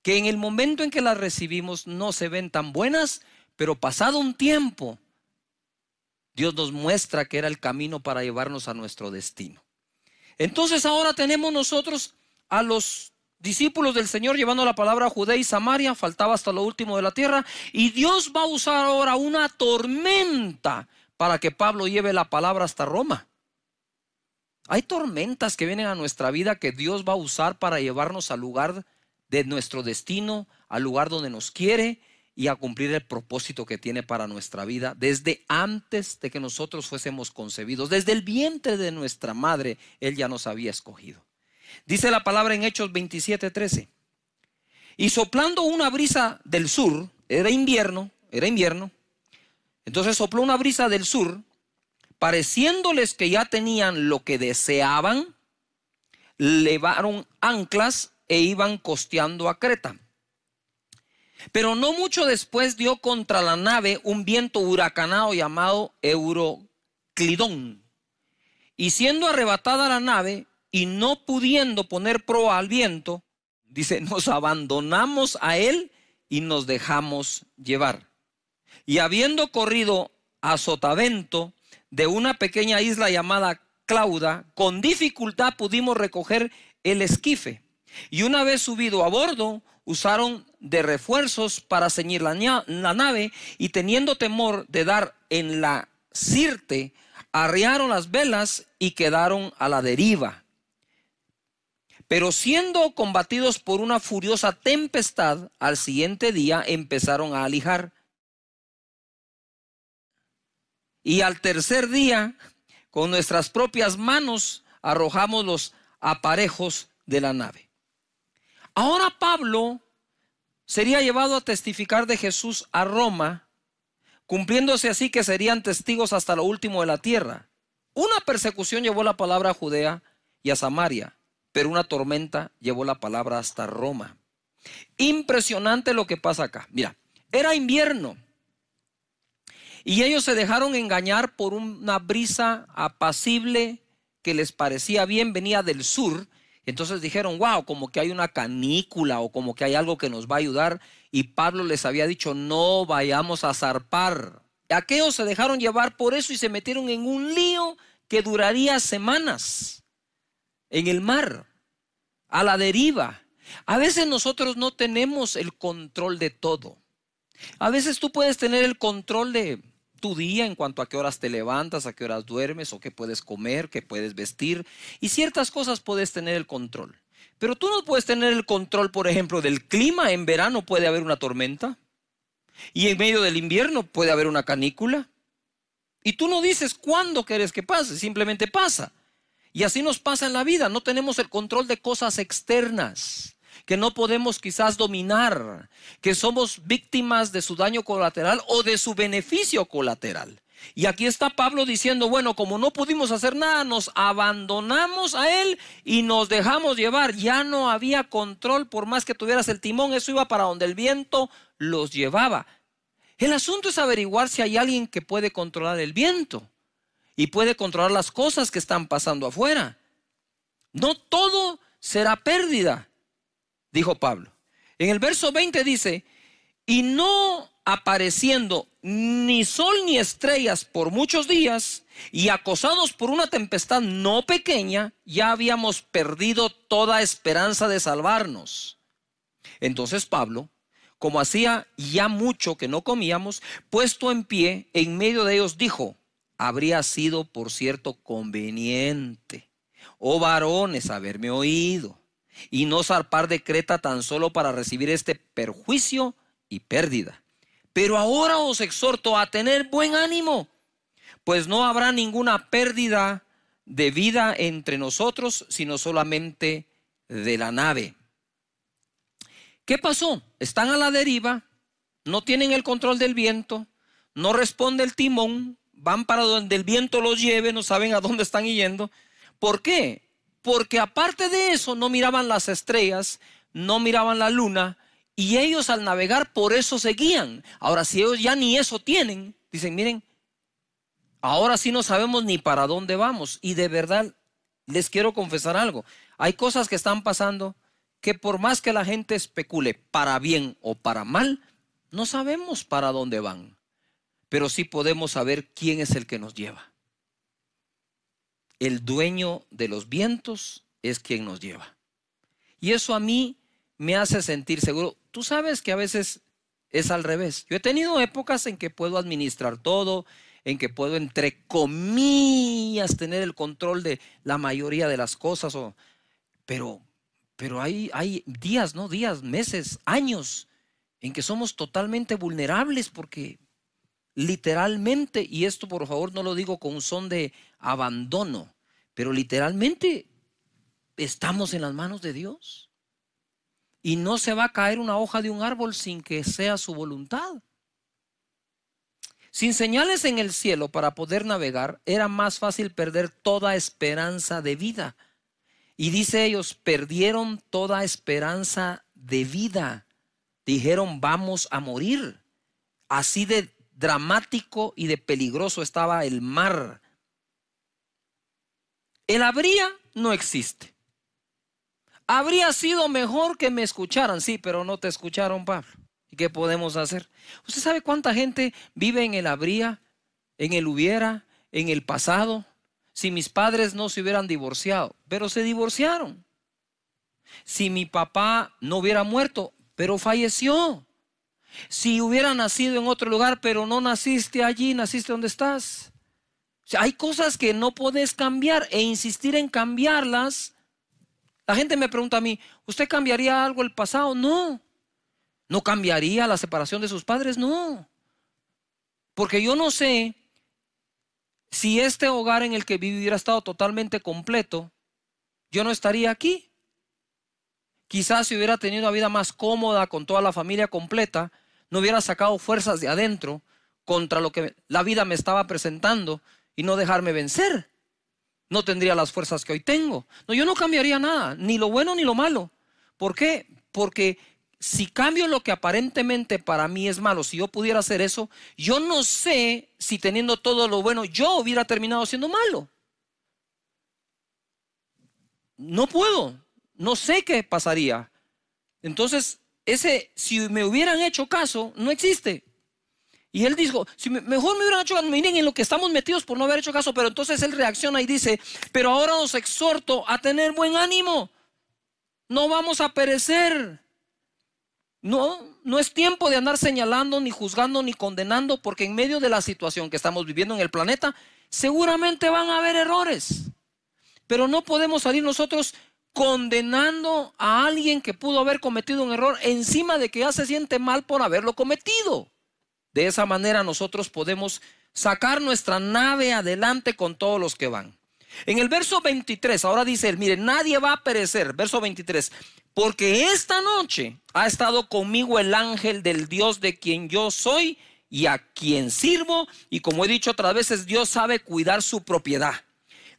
que en el momento en que las recibimos no se ven tan buenas, pero pasado un tiempo, Dios nos muestra que era el camino para llevarnos a nuestro destino. Entonces ahora tenemos nosotros a los discípulos del Señor llevando la palabra a Judea y Samaria, faltaba hasta lo último de la tierra, y Dios va a usar ahora una tormenta para que Pablo lleve la palabra hasta Roma. Hay tormentas que vienen a nuestra vida que Dios va a usar para llevarnos al lugar de nuestro destino, al lugar donde nos quiere y a cumplir el propósito que tiene para nuestra vida desde antes de que nosotros fuésemos concebidos. Desde el vientre de nuestra madre, Él ya nos había escogido. Dice la palabra en Hechos 27:13. Y soplando una brisa del sur, era invierno, entonces sopló una brisa del sur, pareciéndoles que ya tenían lo que deseaban, levaron anclas e iban costeando a Creta. Pero no mucho después dio contra la nave un viento huracanado llamado Euroclidón. Y siendo arrebatada la nave y no pudiendo poner proa al viento, dice, nos abandonamos a él y nos dejamos llevar. Y habiendo corrido a sotavento de una pequeña isla llamada Clauda, con dificultad pudimos recoger el esquife. Y una vez subido a bordo, usaron de refuerzos para ceñir la nave, y teniendo temor de dar en la sirte, arriaron las velas y quedaron a la deriva. Pero siendo combatidos por una furiosa tempestad, al siguiente día empezaron a alijar. Y al tercer día, con nuestras propias manos, arrojamos los aparejos de la nave. Ahora Pablo sería llevado a testificar de Jesús a Roma, cumpliéndose así que serían testigos hasta lo último de la tierra. Una persecución llevó la palabra a Judea y a Samaria, pero una tormenta llevó la palabra hasta Roma. Impresionante lo que pasa acá. Mira, era invierno y ellos se dejaron engañar por una brisa apacible que les parecía bien, venía del sur. Entonces dijeron, wow, como que hay una canícula o como que hay algo que nos va a ayudar. Y Pablo les había dicho, no vayamos a zarpar. Aquellos se dejaron llevar por eso y se metieron en un lío que duraría semanas en el mar, a la deriva. A veces nosotros no tenemos el control de todo. A veces tú puedes tener el control de tu día en cuanto a qué horas te levantas, a qué horas duermes, o qué puedes comer, qué puedes vestir, y ciertas cosas puedes tener el control. Pero tú no puedes tener el control, por ejemplo, del clima. En verano puede haber una tormenta, y en medio del invierno puede haber una canícula, y tú no dices cuándo quieres que pase, simplemente pasa. Y así nos pasa en la vida. No tenemos el control de cosas externas que no podemos quizás dominar, que somos víctimas de su daño colateral o de su beneficio colateral. Y aquí está Pablo diciendo, bueno, como no pudimos hacer nada, nos abandonamos a él y nos dejamos llevar. Ya no había control, por más que tuvieras el timón, eso iba para donde el viento los llevaba. El asunto es averiguar si hay alguien que puede controlar el viento y puede controlar las cosas que están pasando afuera. No todo será pérdida, dijo Pablo. En el verso 20 dice, y no apareciendo ni sol ni estrellas por muchos días, y acosados por una tempestad no pequeña, ya habíamos perdido toda esperanza de salvarnos. Entonces Pablo, como hacía ya mucho que no comíamos, puesto en pie en medio de ellos, dijo, habría sido por cierto conveniente, oh varones, haberme oído, y no zarpar de Creta tan solo para recibir este perjuicio y pérdida. Pero ahora os exhorto a tener buen ánimo, pues no habrá ninguna pérdida de vida entre nosotros, sino solamente de la nave. ¿Qué pasó? Están a la deriva, no tienen el control del viento, no responde el timón, van para donde el viento los lleve, no saben a dónde están yendo. ¿Por qué? Porque aparte de eso no miraban las estrellas, no miraban la luna, y ellos al navegar por eso seguían. Ahora, si ellos ya ni eso tienen, dicen, miren, ahora sí no sabemos ni para dónde vamos. Y de verdad, les quiero confesar algo. Hay cosas que están pasando que por más que la gente especule para bien o para mal, no sabemos para dónde van. Pero sí podemos saber quién es el que nos lleva. El dueño de los vientos es quien nos lleva. Y eso a mí me hace sentir seguro. Tú sabes que a veces es al revés. Yo he tenido épocas en que puedo administrar todo, en que puedo, entre comillas, tener el control de la mayoría de las cosas. Pero hay días, ¿no? Días, meses, años en que somos totalmente vulnerables porque literalmente, y esto por favor no lo digo con un son de abandono, pero literalmente estamos en las manos de Dios. Y no se va a caer una hoja de un árbol sin que sea su voluntad. Sin señales en el cielo para poder navegar, era más fácil perder toda esperanza de vida. Y dice ellos, perdieron toda esperanza de vida. Dijeron, vamos a morir. Así de dramático y de peligroso estaba el mar. El habría no existe. Habría sido mejor que me escucharan, sí, pero no te escucharon, Pablo. ¿Y qué podemos hacer? ¿Usted sabe cuánta gente vive en el habría, en el hubiera, en el pasado? Si mis padres no se hubieran divorciado, pero se divorciaron. Si mi papá no hubiera muerto, pero falleció. Si hubiera nacido en otro lugar, pero no naciste allí, naciste donde estás. O sea, hay cosas que no puedes cambiar e insistir en cambiarlas. La gente me pregunta a mí, ¿usted cambiaría algo del pasado? No. ¿No cambiaría la separación de sus padres? No. Porque yo no sé si este hogar en el que viví hubiera estado totalmente completo, yo no estaría aquí. Quizás si hubiera tenido una vida más cómoda con toda la familia completa, no hubiera sacado fuerzas de adentro contra lo que la vida me estaba presentando y no dejarme vencer. No tendría las fuerzas que hoy tengo. No, yo no cambiaría nada, ni lo bueno ni lo malo. ¿Por qué? Porque si cambio lo que aparentemente para mí es malo, si yo pudiera hacer eso, yo no sé si teniendo todo lo bueno yo hubiera terminado siendo malo. No puedo, no sé qué pasaría. Entonces, si me hubieran hecho caso, no existe. Y él dijo, si mejor me hubieran hecho caso, miren en lo que estamos metidos por no haber hecho caso. Pero entonces él reacciona y dice, pero ahora os exhorto a tener buen ánimo. No vamos a perecer. No es tiempo de andar señalando, ni juzgando, ni condenando, porque en medio de la situación que estamos viviendo en el planeta, seguramente van a haber errores. Pero no podemos salir nosotros condenando a alguien que pudo haber cometido un error encima de que ya se siente mal por haberlo cometido. De esa manera nosotros podemos sacar nuestra nave adelante con todos los que van. En el verso 23, ahora dice él, mire, nadie va a perecer. Verso 23, porque esta noche ha estado conmigo el ángel del Dios de quien yo soy y a quien sirvo. Y como he dicho otras veces, Dios sabe cuidar su propiedad.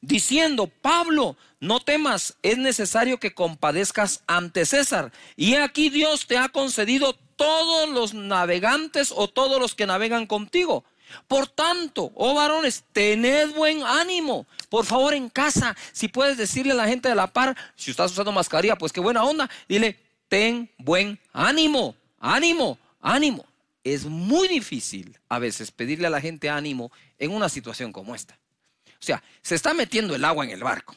Diciendo, Pablo, no temas, es necesario que compadezcas ante César. Y aquí Dios te ha concedido todos los navegantes o todos los que navegan contigo. Por tanto, oh varones, tened buen ánimo. Por favor, en casa, si puedes decirle a la gente de la par, si estás usando mascarilla, pues qué buena onda, dile, ten buen ánimo, ánimo, ánimo. Es muy difícil a veces pedirle a la gente ánimo en una situación como esta. O sea, se está metiendo el agua en el barco.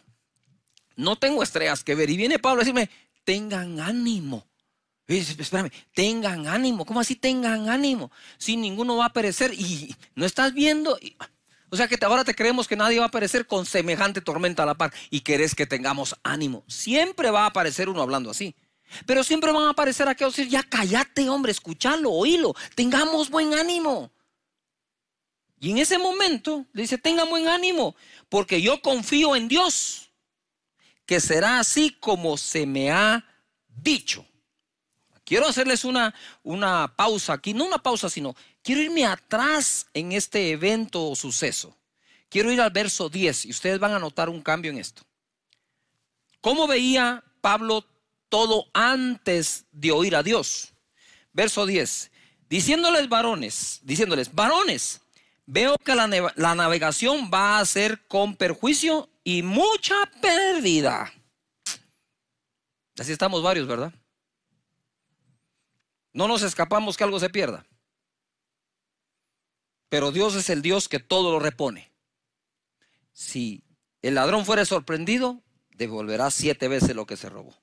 No tengo estrellas que ver. Y viene Pablo a decirme, tengan ánimo. Y dice, espérame, tengan ánimo. ¿Cómo así tengan ánimo? Si ninguno va a perecer y no estás viendo. O sea que ahora te creemos que nadie va a perecer con semejante tormenta a la par. Y querés que tengamos ánimo. Siempre va a aparecer uno hablando así. Pero siempre van a aparecer aquellos decir, ya cállate, hombre, escúchalo, oílo. Tengamos buen ánimo. Y en ese momento le dice, tengan buen ánimo, porque yo confío en Dios, que será así como se me ha dicho. Quiero hacerles una pausa aquí, no una pausa, sino quiero irme atrás en este evento o suceso. Quiero ir al verso 10 y ustedes van a notar un cambio en esto. ¿Cómo veía Pablo todo antes de oír a Dios? Verso 10, diciéndoles, varones, veo que la navegación va a ser con perjuicio y mucha pérdida. Así estamos varios, ¿verdad? No nos escapamos que algo se pierda. Pero Dios es el Dios que todo lo repone. Si el ladrón fuera sorprendido, devolverá 7 veces lo que se robó.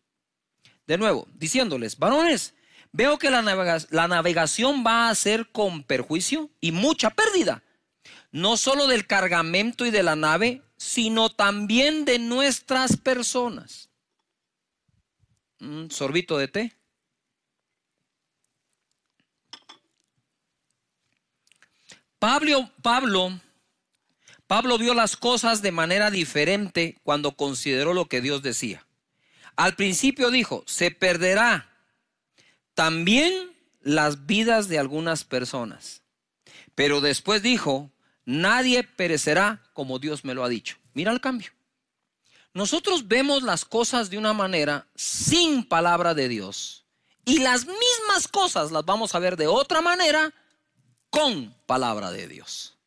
De nuevo, diciéndoles, varones, veo que la navegación va a ser con perjuicio y mucha pérdida. No solo del cargamento y de la nave, sino también de nuestras personas. Un sorbito de té. Pablo vio las cosas de manera diferente cuando consideró lo que Dios decía. Al principio dijo, se perderá también las vidas de algunas personas. Pero después dijo, nadie perecerá como Dios me lo ha dicho. Mira el cambio. Nosotros vemos las cosas de una manera sin palabra de Dios. Y las mismas cosas las vamos a ver de otra manera con palabra de Dios.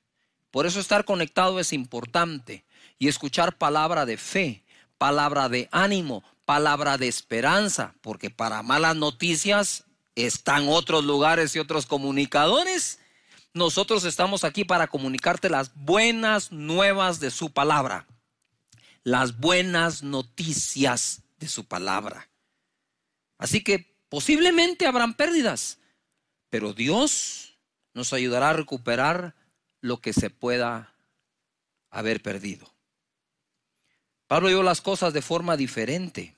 Por eso estar conectado es importante. Y escuchar palabra de fe, palabra de ánimo, palabra de esperanza. Porque para malas noticias están otros lugares y otros comunicadores. Nosotros estamos aquí para comunicarte las buenas nuevas de su palabra. Las buenas noticias de su palabra. Así que posiblemente habrán pérdidas, pero Dios nos ayudará a recuperar lo que se pueda haber perdido. Pablo vio las cosas de forma diferente.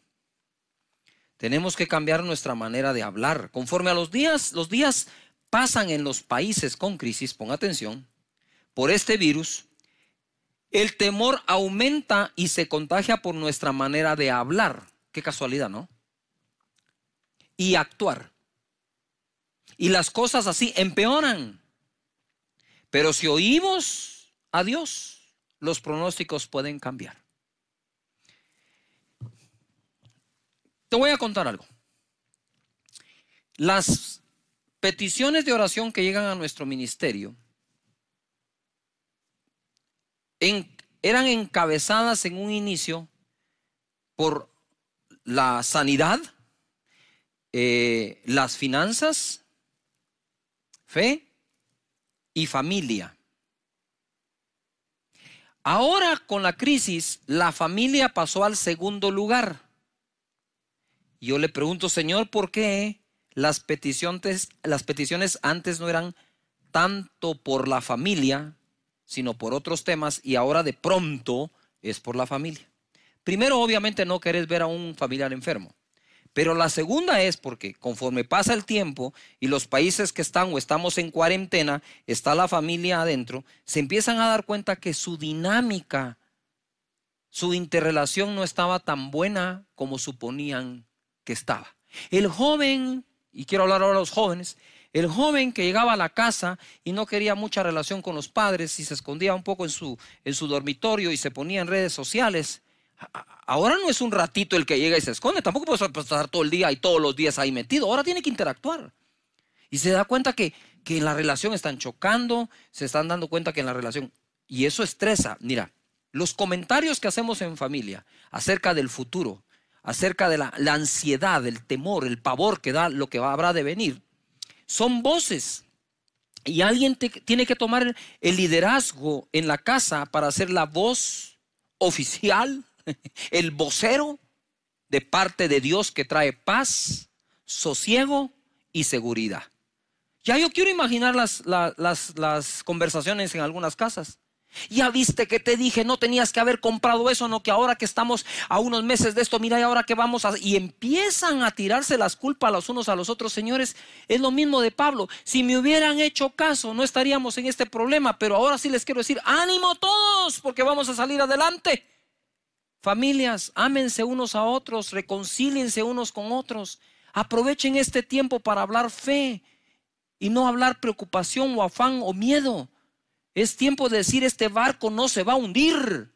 Tenemos que cambiar nuestra manera de hablar. Conforme a los días pasan en los países con crisis, pon atención, por este virus, el temor aumenta y se contagia por nuestra manera de hablar. Qué casualidad, ¿no? Y actuar. Y las cosas así empeoran. Pero si oímos a Dios, los pronósticos pueden cambiar. Te voy a contar algo. Las peticiones de oración que llegan a nuestro ministerio eran encabezadas en un inicio por la sanidad, las finanzas, fe y familia. Ahora con la crisis, la familia pasó al segundo lugar. Yo le pregunto, Señor, ¿por qué las peticiones antes no eran tanto por la familia, sino por otros temas, y ahora de pronto es por la familia. Primero, obviamente, no querés ver a un familiar enfermo. Pero la segunda es porque conforme pasa el tiempo y los países que están o estamos en cuarentena, está la familia adentro, se empiezan a dar cuenta que su dinámica, su interrelación no estaba tan buena como suponían que estaba. El joven, y quiero hablar ahora a los jóvenes, el joven que llegaba a la casa y no quería mucha relación con los padres y se escondía un poco en su dormitorio y se ponía en redes sociales. Ahora no es un ratito el que llega y se esconde, tampoco puedes pasar todo el día y todos los días ahí metido. Ahora tiene que interactuar. Y se da cuenta que en la relación están chocando, se están dando cuenta que en la relación, y eso estresa. Mira, los comentarios que hacemos en familia acerca del futuro, acerca de la ansiedad, el temor, el pavor que da lo que habrá de venir, son voces. Y alguien tiene que tomar el liderazgo en la casa para ser la voz oficial, el vocero de parte de Dios que trae paz, sosiego y seguridad. Ya yo quiero imaginar las conversaciones en algunas casas. Ya viste que te dije, no tenías que haber comprado eso, no, que ahora que estamos a unos meses de esto, mira, y ahora que vamos a... Y empiezan a tirarse las culpas los unos a los otros. Señores, es lo mismo de Pablo. Si me hubieran hecho caso, no estaríamos en este problema. Pero ahora sí les quiero decir, ánimo todos, porque vamos a salir adelante. Familias, ámense unos a otros, reconcíliense unos con otros. Aprovechen este tiempo para hablar fe y no hablar preocupación o afán o miedo. Es tiempo de decir, este barco no se va a hundir.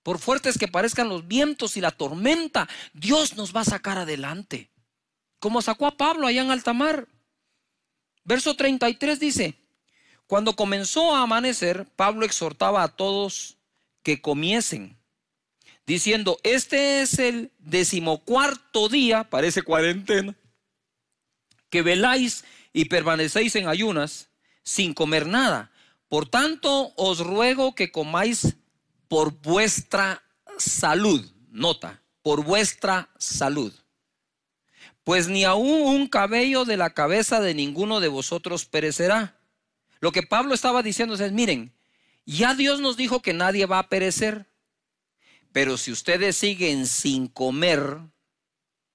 Por fuertes que parezcan los vientos y la tormenta, Dios nos va a sacar adelante. Como sacó a Pablo allá en alta mar. Verso 33 dice, cuando comenzó a amanecer, Pablo exhortaba a todos que comiesen, diciendo, este es el 14º día, parece cuarentena, que veláis y permanecéis en ayunas sin comer nada. Por tanto, os ruego que comáis por vuestra salud. Nota, por vuestra salud. Pues ni aún un cabello de la cabeza de ninguno de vosotros perecerá. Lo que Pablo estaba diciendo es, miren, ya Dios nos dijo que nadie va a perecer. Pero si ustedes siguen sin comer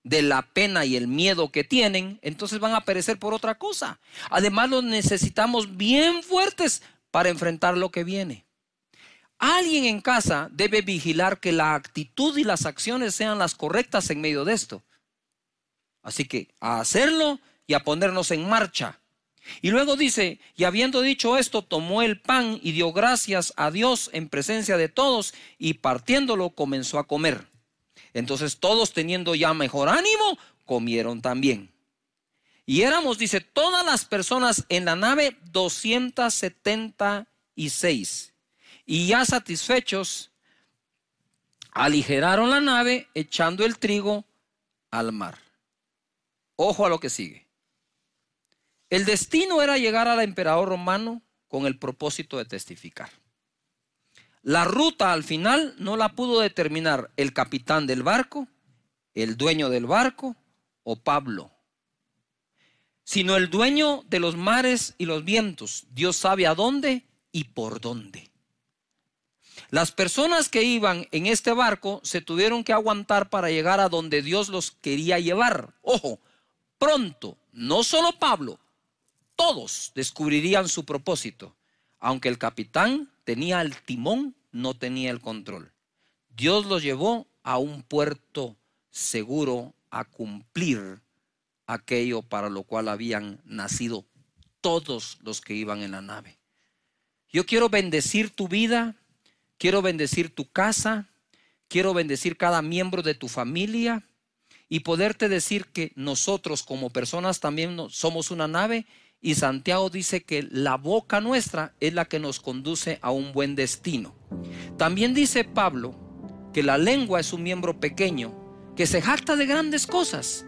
de la pena y el miedo que tienen, entonces van a perecer por otra cosa. Además, los necesitamos bien fuertes para enfrentar lo que viene. Alguien en casa debe vigilar que la actitud y las acciones sean las correctas en medio de esto. Así que a hacerlo y a ponernos en marcha. Y luego dice, y habiendo dicho esto, tomó el pan y dio gracias a Dios en presencia de todos, y partiéndolo comenzó a comer. Entonces todos, teniendo ya mejor ánimo, comieron también. Y éramos, dice, todas las personas en la nave 276. Y ya satisfechos, aligeraron la nave echando el trigo al mar. Ojo a lo que sigue. El destino era llegar al emperador romano con el propósito de testificar. La ruta al final no la pudo determinar el capitán del barco, el dueño del barco o Pablo, sino el dueño de los mares y los vientos. Dios sabe a dónde y por dónde. Las personas que iban en este barco se tuvieron que aguantar para llegar a donde Dios los quería llevar. Ojo, pronto, no solo Pablo, todos descubrirían su propósito. Aunque el capitán tenía el timón, no tenía el control. Dios los llevó a un puerto seguro a cumplir aquello para lo cual habían nacido todos los que iban en la nave. Yo quiero bendecir tu vida, quiero bendecir tu casa, quiero bendecir cada miembro de tu familia y poderte decir que nosotros como personas también somos una nave. Y Santiago dice que la boca nuestra es la que nos conduce a un buen destino. También dice Pablo que la lengua es un miembro pequeño que se jacta de grandes cosas.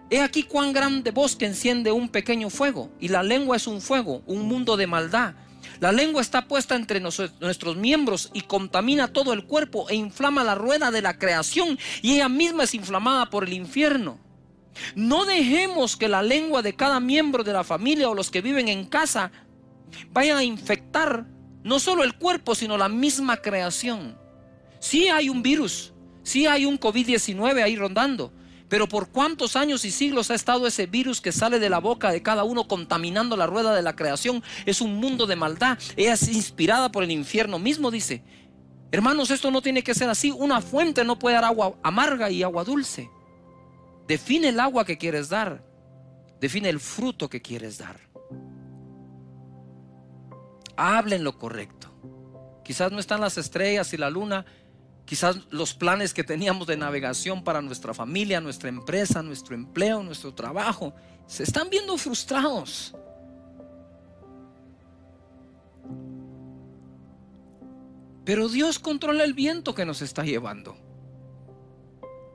He aquí cuán grande bosque enciende un pequeño fuego. Y la lengua es un fuego, un mundo de maldad. La lengua está puesta entre nuestros miembros y contamina todo el cuerpo e inflama la rueda de la creación, y ella misma es inflamada por el infierno. No dejemos que la lengua de cada miembro de la familia o los que viven en casa vayan a infectar no solo el cuerpo, sino la misma creación. Sí hay un virus, sí hay un COVID-19 ahí rondando, pero ¿por cuántos años y siglos ha estado ese virus que sale de la boca de cada uno contaminando la rueda de la creación? Es un mundo de maldad. Ella es inspirada por el infierno mismo, dice. Hermanos, esto no tiene que ser así. Una fuente no puede dar agua amarga y agua dulce. Define el agua que quieres dar. Define el fruto que quieres dar. Hablen lo correcto. Quizás no están las estrellas y la luna. Quizás los planes que teníamos de navegación para nuestra familia, nuestra empresa, nuestro empleo, nuestro trabajo, se están viendo frustrados. Pero Dios controla el viento que nos está llevando.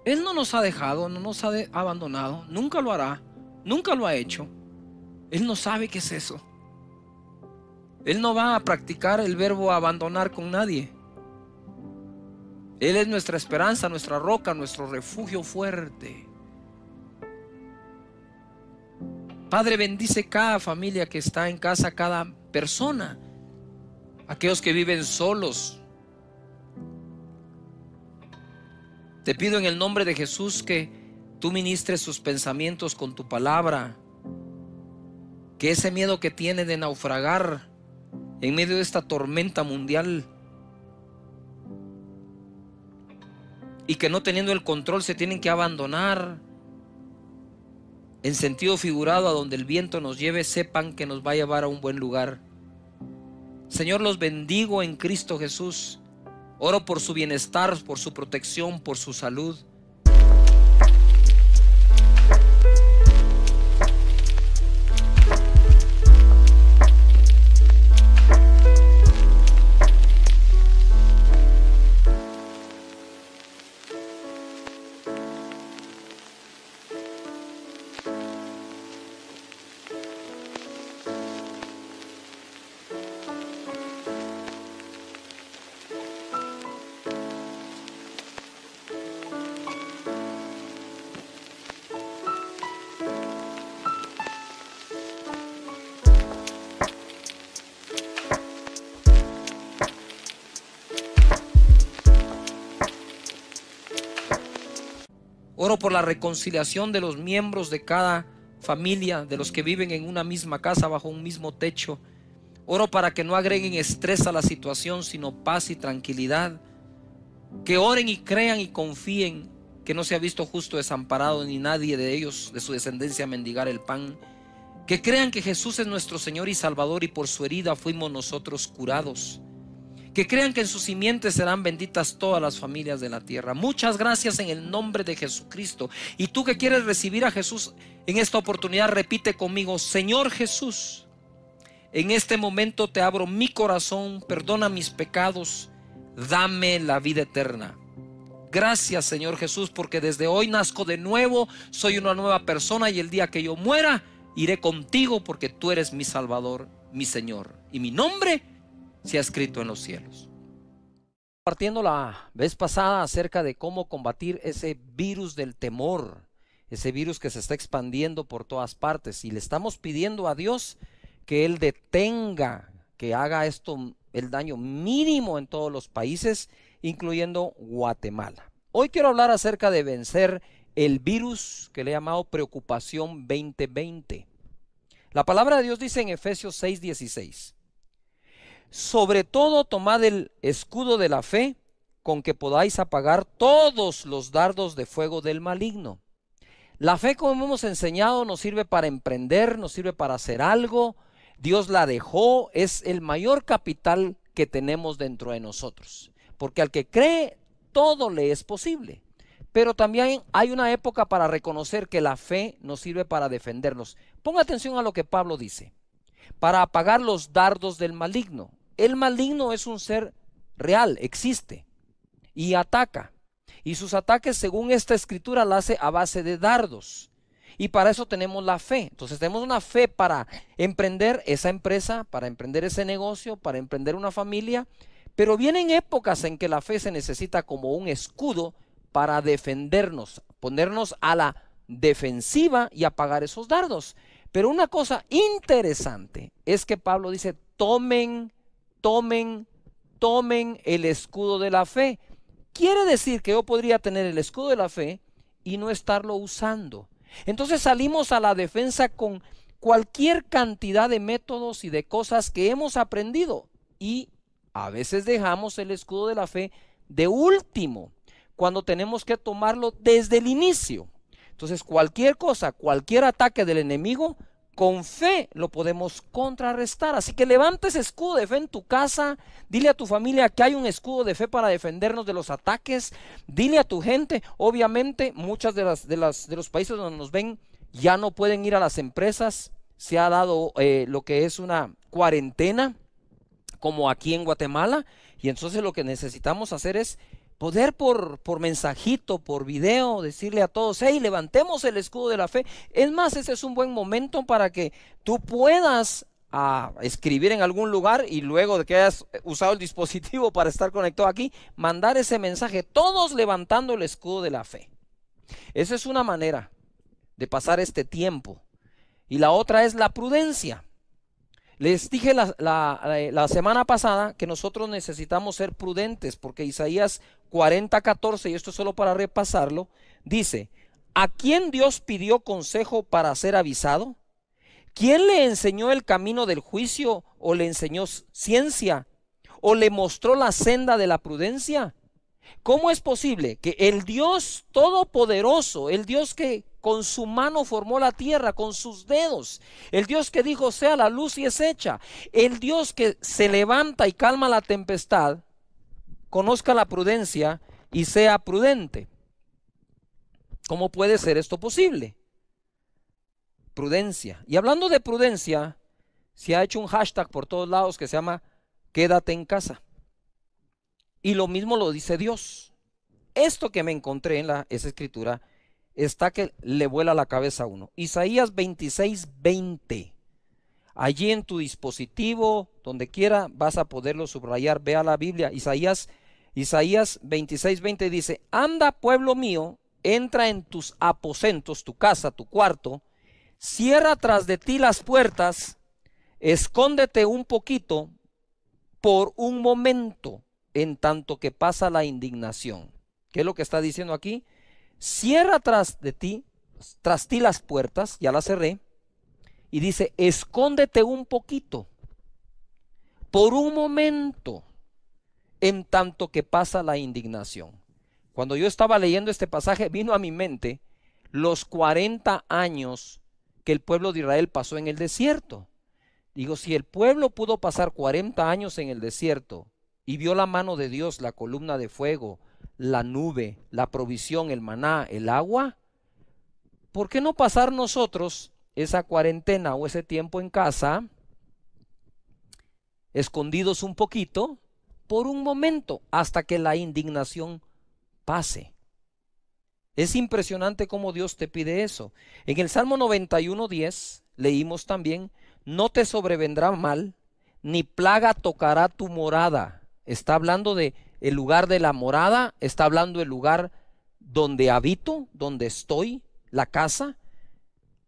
Él no nos ha dejado, no nos ha abandonado, nunca lo hará, nunca lo ha hecho. Él no sabe qué es eso. Él no va a practicar el verbo abandonar con nadie. Él es nuestra esperanza, nuestra roca, nuestro refugio fuerte. Padre, bendice cada familia que está en casa, cada persona, aquellos que viven solos. Te pido en el nombre de Jesús que tú ministres sus pensamientos con tu palabra, que ese miedo que tiene de naufragar en medio de esta tormenta mundial y que no teniendo el control se tienen que abandonar en sentido figurado a donde el viento nos lleve, sepan que nos va a llevar a un buen lugar. Señor, los bendigo en Cristo Jesús. Oro por su bienestar, por su protección, por su salud. Oro por la reconciliación de los miembros de cada familia, de los que viven en una misma casa, bajo un mismo techo. Oro para que no agreguen estrés a la situación, sino paz y tranquilidad. Que oren y crean y confíen que no se ha visto justo desamparado, ni nadie de ellos, de su descendencia, mendigar el pan. Que crean que Jesús es nuestro Señor y Salvador, y por su herida fuimos nosotros curados. Que crean que en sus simientes serán benditas todas las familias de la tierra. Muchas gracias en el nombre de Jesucristo. Y tú que quieres recibir a Jesús en esta oportunidad, repite conmigo: Señor Jesús, en este momento te abro mi corazón, perdona mis pecados, dame la vida eterna. Gracias, Señor Jesús, porque desde hoy nazco de nuevo, soy una nueva persona, y el día que yo muera iré contigo, porque tú eres mi Salvador, mi Señor, y mi nombre se ha escrito en los cielos. Compartiendo la vez pasada acerca de cómo combatir ese virus del temor, ese virus que se está expandiendo por todas partes, y le estamos pidiendo a Dios que Él detenga, que haga esto el daño mínimo en todos los países, incluyendo Guatemala. Hoy quiero hablar acerca de vencer el virus que le he llamado preocupación 2020. La palabra de Dios dice en Efesios 6:16: sobre todo tomad el escudo de la fe, con que podáis apagar todos los dardos de fuego del maligno. La fe, como hemos enseñado, nos sirve para emprender, nos sirve para hacer algo. Dios la dejó, es el mayor capital que tenemos dentro de nosotros, porque al que cree todo le es posible. Pero también hay una época para reconocer que la fe nos sirve para defendernos. Ponga atención a lo que Pablo dice: para apagar los dardos del maligno. El maligno es un ser real, existe y ataca, y sus ataques, según esta escritura, la hace a base de dardos, y para eso tenemos la fe. Entonces tenemos una fe para emprender esa empresa, para emprender ese negocio, para emprender una familia. Pero vienen épocas en que la fe se necesita como un escudo para defendernos, ponernos a la defensiva y apagar esos dardos. Pero una cosa interesante es que Pablo dice, tomen el escudo de la fe. Quiere decir que yo podría tener el escudo de la fe y no estarlo usando. Entonces salimos a la defensa con cualquier cantidad de métodos y de cosas que hemos aprendido, y a veces dejamos el escudo de la fe de último, cuando tenemos que tomarlo desde el inicio. Entonces cualquier cosa, cualquier ataque del enemigo, con fe lo podemos contrarrestar. Así que levanta ese escudo de fe en tu casa, dile a tu familia que hay un escudo de fe para defendernos de los ataques, dile a tu gente. Obviamente muchas de los países donde nos ven ya no pueden ir a las empresas, se ha dado lo que es una cuarentena, como aquí en Guatemala, y entonces lo que necesitamos hacer es poder por mensajito, por video, decirle a todos, hey, levantemos el escudo de la fe. Es más, ese es un buen momento para que tú puedas escribir en algún lugar, y luego de que hayas usado el dispositivo para estar conectado aquí, mandar ese mensaje, todos levantando el escudo de la fe. Esa es una manera de pasar este tiempo. Y la otra es la prudencia. Les dije la semana pasada que nosotros necesitamos ser prudentes, porque Isaías 40:14, y esto es solo para repasarlo, dice, ¿a quién Dios pidió consejo para ser avisado? ¿Quién le enseñó el camino del juicio, o le enseñó ciencia, o le mostró la senda de la prudencia? ¿Cómo es posible que el Dios todopoderoso, el Dios que con su mano formó la tierra, con sus dedos, el Dios que dijo sea la luz y es hecha, el Dios que se levanta y calma la tempestad, conozca la prudencia y sea prudente? ¿Cómo puede ser esto posible? Prudencia. Y hablando de prudencia, se ha hecho un hashtag por todos lados que se llama quédate en casa. Y lo mismo lo dice Dios. Esto que me encontré en esa escritura está que le vuela la cabeza a uno. Isaías 26:20. Allí en tu dispositivo, donde quiera, vas a poderlo subrayar. Vea la Biblia. Isaías 26:20 dice, anda, pueblo mío, entra en tus aposentos, tu casa, tu cuarto, cierra tras de ti las puertas, escóndete un poquito por un momento, en tanto que pasa la indignación. ¿Qué es lo que está diciendo aquí? Cierra tras ti las puertas, ya las cerré, y dice, escóndete un poquito, por un momento, en tanto que pasa la indignación. Cuando yo estaba leyendo este pasaje, vino a mi mente los 40 años que el pueblo de Israel pasó en el desierto. Digo, si el pueblo pudo pasar 40 años en el desierto, y vio la mano de Dios, la columna de fuego, la nube, la provisión, el maná, el agua, ¿por qué no pasar nosotros esa cuarentena o ese tiempo en casa, escondidos un poquito, por un momento, hasta que la indignación pase? Es impresionante cómo Dios te pide eso. En el Salmo 91:10 leímos también, no te sobrevendrá mal, ni plaga tocará tu morada. Está hablando de el lugar de la morada, está hablando del lugar donde habito, donde estoy, la casa.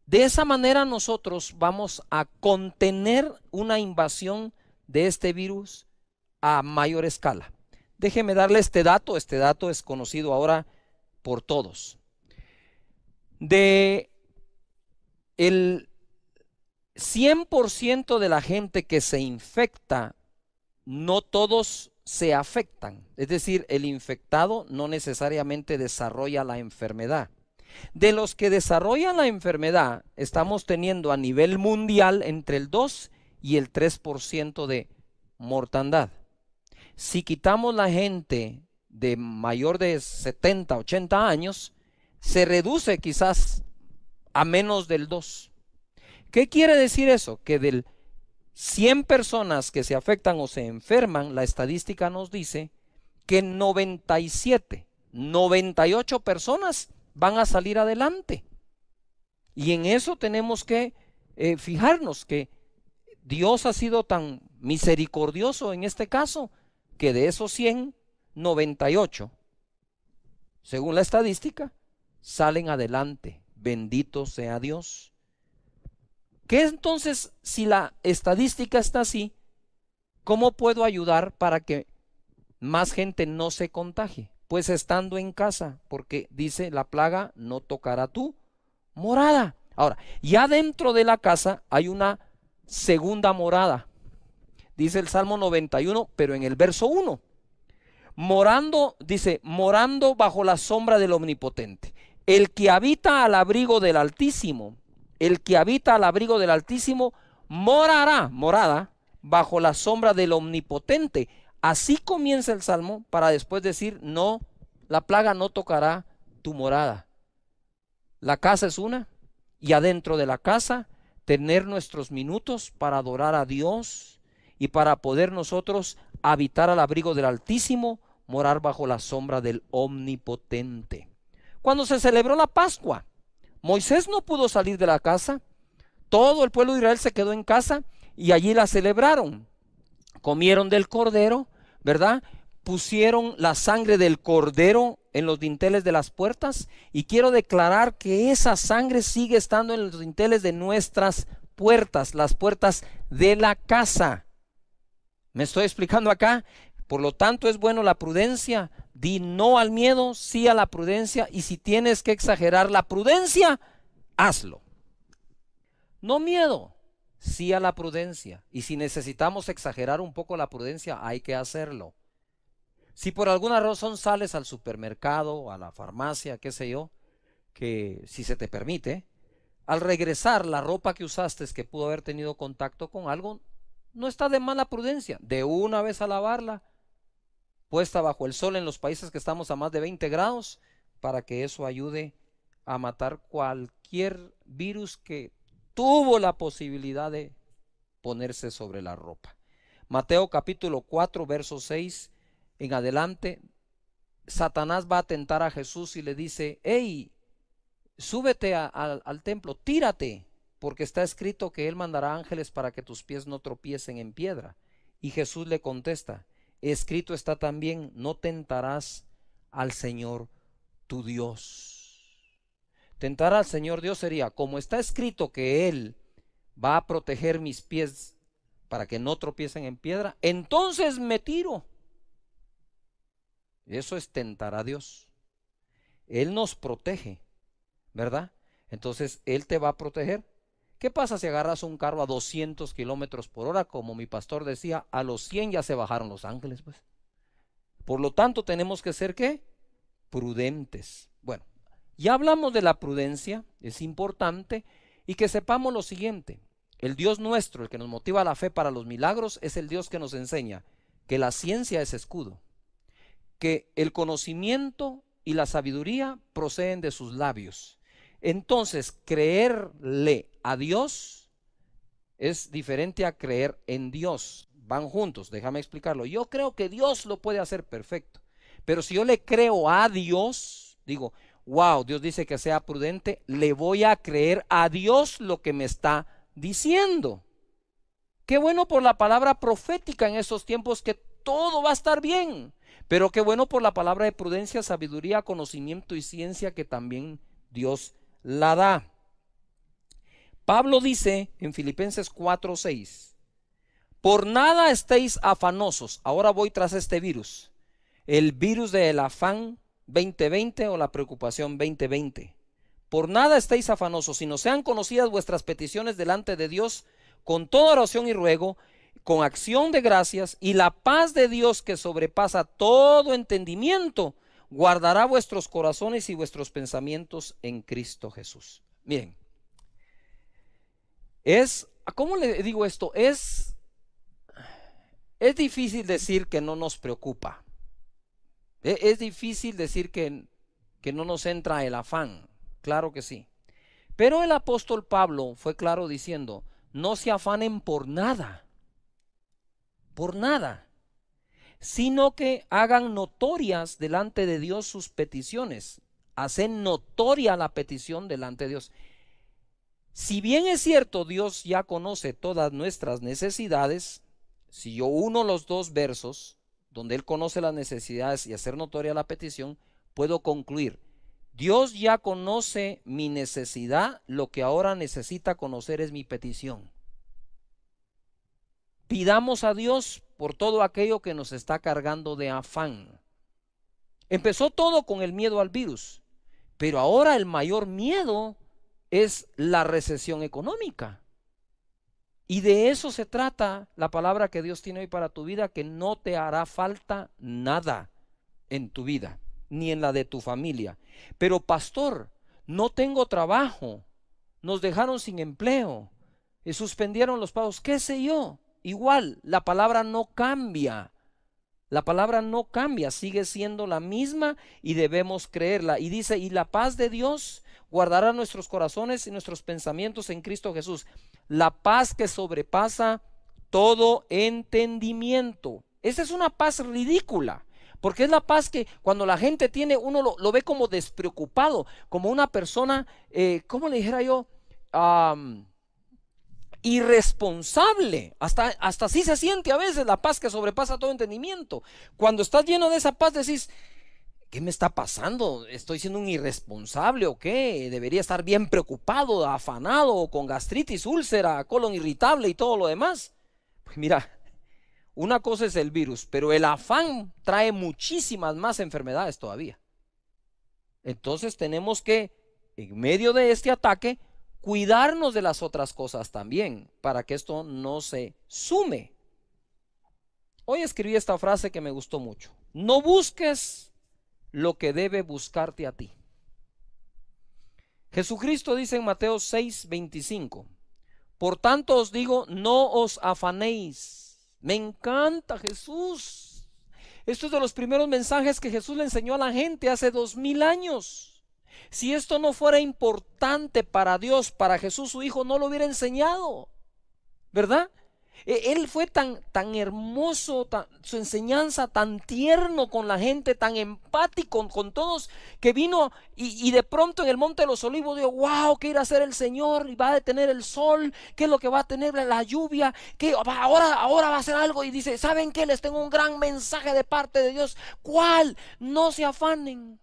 De esa manera nosotros vamos a contener una invasión de este virus a mayor escala. Déjeme darle este dato es conocido ahora por todos. De el 100% de la gente que se infecta, no todos se afectan. Es decir, el infectado no necesariamente desarrolla la enfermedad. De los que desarrollan la enfermedad, estamos teniendo a nivel mundial entre el 2 y el 3% de mortandad. Si quitamos la gente de mayor de 70, 80 años, se reduce quizás a menos del 2. ¿Qué quiere decir eso? Que del 100 personas que se afectan o se enferman, la estadística nos dice que 97, 98 personas van a salir adelante. Y en eso tenemos que fijarnos que Dios ha sido tan misericordioso en este caso, que de esos 100, 98, según la estadística, salen adelante. Bendito sea Dios. ¿Qué entonces, si la estadística está así, cómo puedo ayudar para que más gente no se contagie? Pues estando en casa, porque dice la plaga no tocará tu morada. Ahora, ya dentro de la casa hay una segunda morada. Dice el Salmo 91, pero en el verso 1. Morando, dice, morando bajo la sombra del Omnipotente. El que habita al abrigo del Altísimo, el que habita al abrigo del Altísimo, morada, bajo la sombra del Omnipotente. Así comienza el Salmo para después decir, no, la plaga no tocará tu morada. La casa es una, y adentro de la casa tener nuestros minutos para adorar a Dios y para poder nosotros habitar al abrigo del Altísimo, morar bajo la sombra del Omnipotente. Cuando se celebró la Pascua, Moisés no pudo salir de la casa, todo el pueblo de Israel se quedó en casa y allí la celebraron. Comieron del cordero, ¿verdad? Pusieron la sangre del cordero en los dinteles de las puertas, y quiero declarar que esa sangre sigue estando en los dinteles de nuestras puertas, las puertas de la casa. ¿Me estoy explicando acá? Por lo tanto, es bueno la prudencia. Di no al miedo, sí a la prudencia, y si tienes que exagerar la prudencia, hazlo. No miedo, sí a la prudencia, y si necesitamos exagerar un poco la prudencia, hay que hacerlo. Si por alguna razón sales al supermercado, a la farmacia, qué sé yo, que si se te permite, al regresar la ropa que usaste que pudo haber tenido contacto con algo, no está de mala prudencia, de una vez a lavarla, puesta bajo el sol en los países que estamos a más de 20 grados, para que eso ayude a matar cualquier virus que tuvo la posibilidad de ponerse sobre la ropa. Mateo capítulo 4, verso 6 en adelante, Satanás va a tentar a Jesús y le dice, hey, súbete al templo, tírate, porque está escrito que él mandará ángeles para que tus pies no tropiecen en piedra. Y Jesús le contesta, escrito está también, no tentarás al Señor tu Dios. Tentar al Señor Dios sería, como está escrito que Él va a proteger mis pies para que no tropiecen en piedra, entonces me tiro. Eso es tentar a Dios. Él nos protege, ¿verdad? Entonces Él te va a proteger. ¿Qué pasa si agarras un carro a 200 kilómetros por hora? Como mi pastor decía, a los 100 ya se bajaron los ángeles, pues. Por lo tanto, tenemos que ser, ¿qué? Prudentes. Bueno, ya hablamos de la prudencia, es importante, y que sepamos lo siguiente. El Dios nuestro, el que nos motiva la fe para los milagros, es el Dios que nos enseña que la ciencia es escudo, que el conocimiento y la sabiduría proceden de sus labios. Entonces, creerle a Dios es diferente a creer en Dios. Van juntos, déjame explicarlo. Yo creo que Dios lo puede hacer perfecto, pero si yo le creo a Dios, digo, wow, Dios dice que sea prudente, le voy a creer a Dios lo que me está diciendo. Qué bueno por la palabra profética en estos tiempos, que todo va a estar bien. Pero qué bueno por la palabra de prudencia, sabiduría, conocimiento y ciencia, que también Dios la da. Pablo dice en Filipenses 4:6, por nada estéis afanosos. Ahora voy tras este virus, el virus del afán 2020 o la preocupación 2020. Por nada estéis afanosos, sino sean conocidas vuestras peticiones delante de Dios con toda oración y ruego, con acción de gracias, y la paz de Dios, que sobrepasa todo entendimiento, guardará vuestros corazones y vuestros pensamientos en Cristo Jesús. Miren, ¿cómo le digo esto? Es difícil decir que no nos preocupa. Es difícil decir que no nos entra el afán. Claro que sí. Pero el apóstol Pablo fue claro diciendo, no se afanen por nada, sino que hagan notorias delante de Dios sus peticiones. Hacen notoria la petición delante de Dios. Si bien es cierto, Dios ya conoce todas nuestras necesidades, si yo uno los dos versos donde Él conoce las necesidades y hacer notoria la petición, puedo concluir, Dios ya conoce mi necesidad, lo que ahora necesita conocer es mi petición. Pidamos a Dios por todo aquello que nos está cargando de afán. Empezó todo con el miedo al virus, pero ahora el mayor miedo es la recesión económica. Y de eso se trata la palabra que Dios tiene hoy para tu vida, que no te hará falta nada en tu vida, ni en la de tu familia. Pero pastor, no tengo trabajo, nos dejaron sin empleo, suspendieron los pagos, qué sé yo. Igual, la palabra no cambia. La palabra no cambia, sigue siendo la misma y debemos creerla. Y dice, y la paz de Dios guardará nuestros corazones y nuestros pensamientos en Cristo Jesús. La paz que sobrepasa todo entendimiento. Esa es una paz ridícula, porque es la paz que cuando la gente tiene, uno lo ve como despreocupado, como una persona, ¿cómo le dijera yo? Irresponsable, hasta así se siente a veces la paz que sobrepasa todo entendimiento. Cuando estás lleno de esa paz decís, ¿qué me está pasando? ¿Estoy siendo un irresponsable o qué? Debería estar bien preocupado, afanado, con gastritis, úlcera, colon irritable y todo lo demás. Pues mira, una cosa es el virus, pero el afán trae muchísimas más enfermedades todavía. Entonces tenemos que, en medio de este ataque, cuidarnos de las otras cosas también, para que esto no se sume. Hoy escribí esta frase que me gustó mucho: no busques lo que debe buscarte a ti. Jesucristo dice en Mateo 6:25, por tanto os digo, no os afanéis. Me encanta Jesús. Esto es de los primeros mensajes que Jesús le enseñó a la gente hace 2000 años. Si esto no fuera importante para Dios, para Jesús su Hijo, no lo hubiera enseñado, ¿verdad? Él fue tan hermoso, su enseñanza tan tierno con la gente, tan empático con todos, que vino y de pronto en el Monte de los Olivos dijo, wow, ¿qué irá a hacer el Señor? Y va a detener el sol, ¿qué es lo que va a tener la lluvia? ¿Qué? Ahora va a hacer algo. Y dice, ¿saben qué? Les tengo un gran mensaje de parte de Dios. ¿Cuál? No se afanen.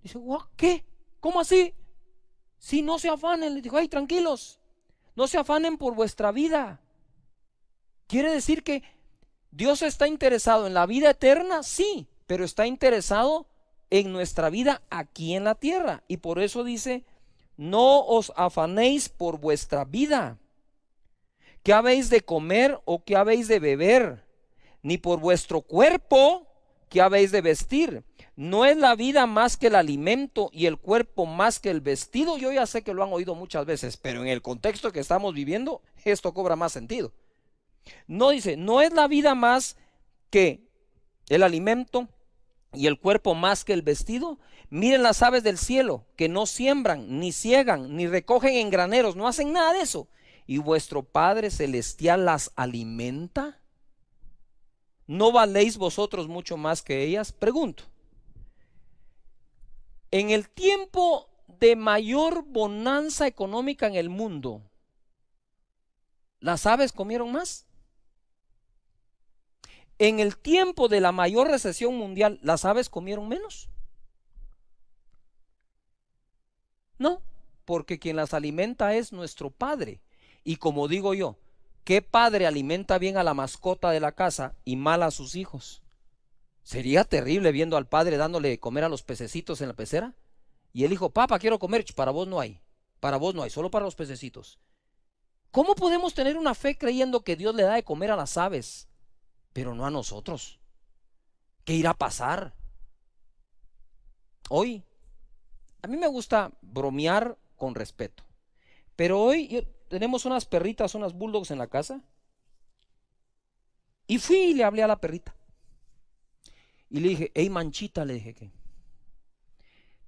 Dice, ¿qué? ¿Cómo así? Si no se afanen, le dijo, ay, tranquilos, no se afanen por vuestra vida. Quiere decir que Dios está interesado en la vida eterna, sí, pero está interesado en nuestra vida aquí en la tierra. Y por eso dice, no os afanéis por vuestra vida, qué habéis de comer o qué habéis de beber, ni por vuestro cuerpo, qué habéis de vestir. ¿No es la vida más que el alimento y el cuerpo más que el vestido? Yo ya sé que lo han oído muchas veces, pero en el contexto que estamos viviendo, esto cobra más sentido. No dice, ¿no es la vida más que el alimento y el cuerpo más que el vestido? Miren las aves del cielo, que no siembran, ni ciegan, ni recogen en graneros, no hacen nada de eso. ¿Y vuestro Padre Celestial las alimenta? ¿No valéis vosotros mucho más que ellas? Pregunto. En el tiempo de mayor bonanza económica en el mundo, ¿las aves comieron más? En el tiempo de la mayor recesión mundial, ¿las aves comieron menos? No, porque quien las alimenta es nuestro Padre. Y como digo yo, ¿qué padre alimenta bien a la mascota de la casa y mal a sus hijos? Sería terrible viendo al padre dándole de comer a los pececitos en la pecera. Y el hijo, papá, quiero comer. Para vos no hay. Para vos no hay, solo para los pececitos. ¿Cómo podemos tener una fe creyendo que Dios le da de comer a las aves, pero no a nosotros? ¿Qué irá a pasar? Hoy, a mí me gusta bromear con respeto. Pero hoy tenemos unas perritas, unas bulldogs en la casa. Y fui y le hablé a la perrita. Y le dije, hey Manchita, le dije que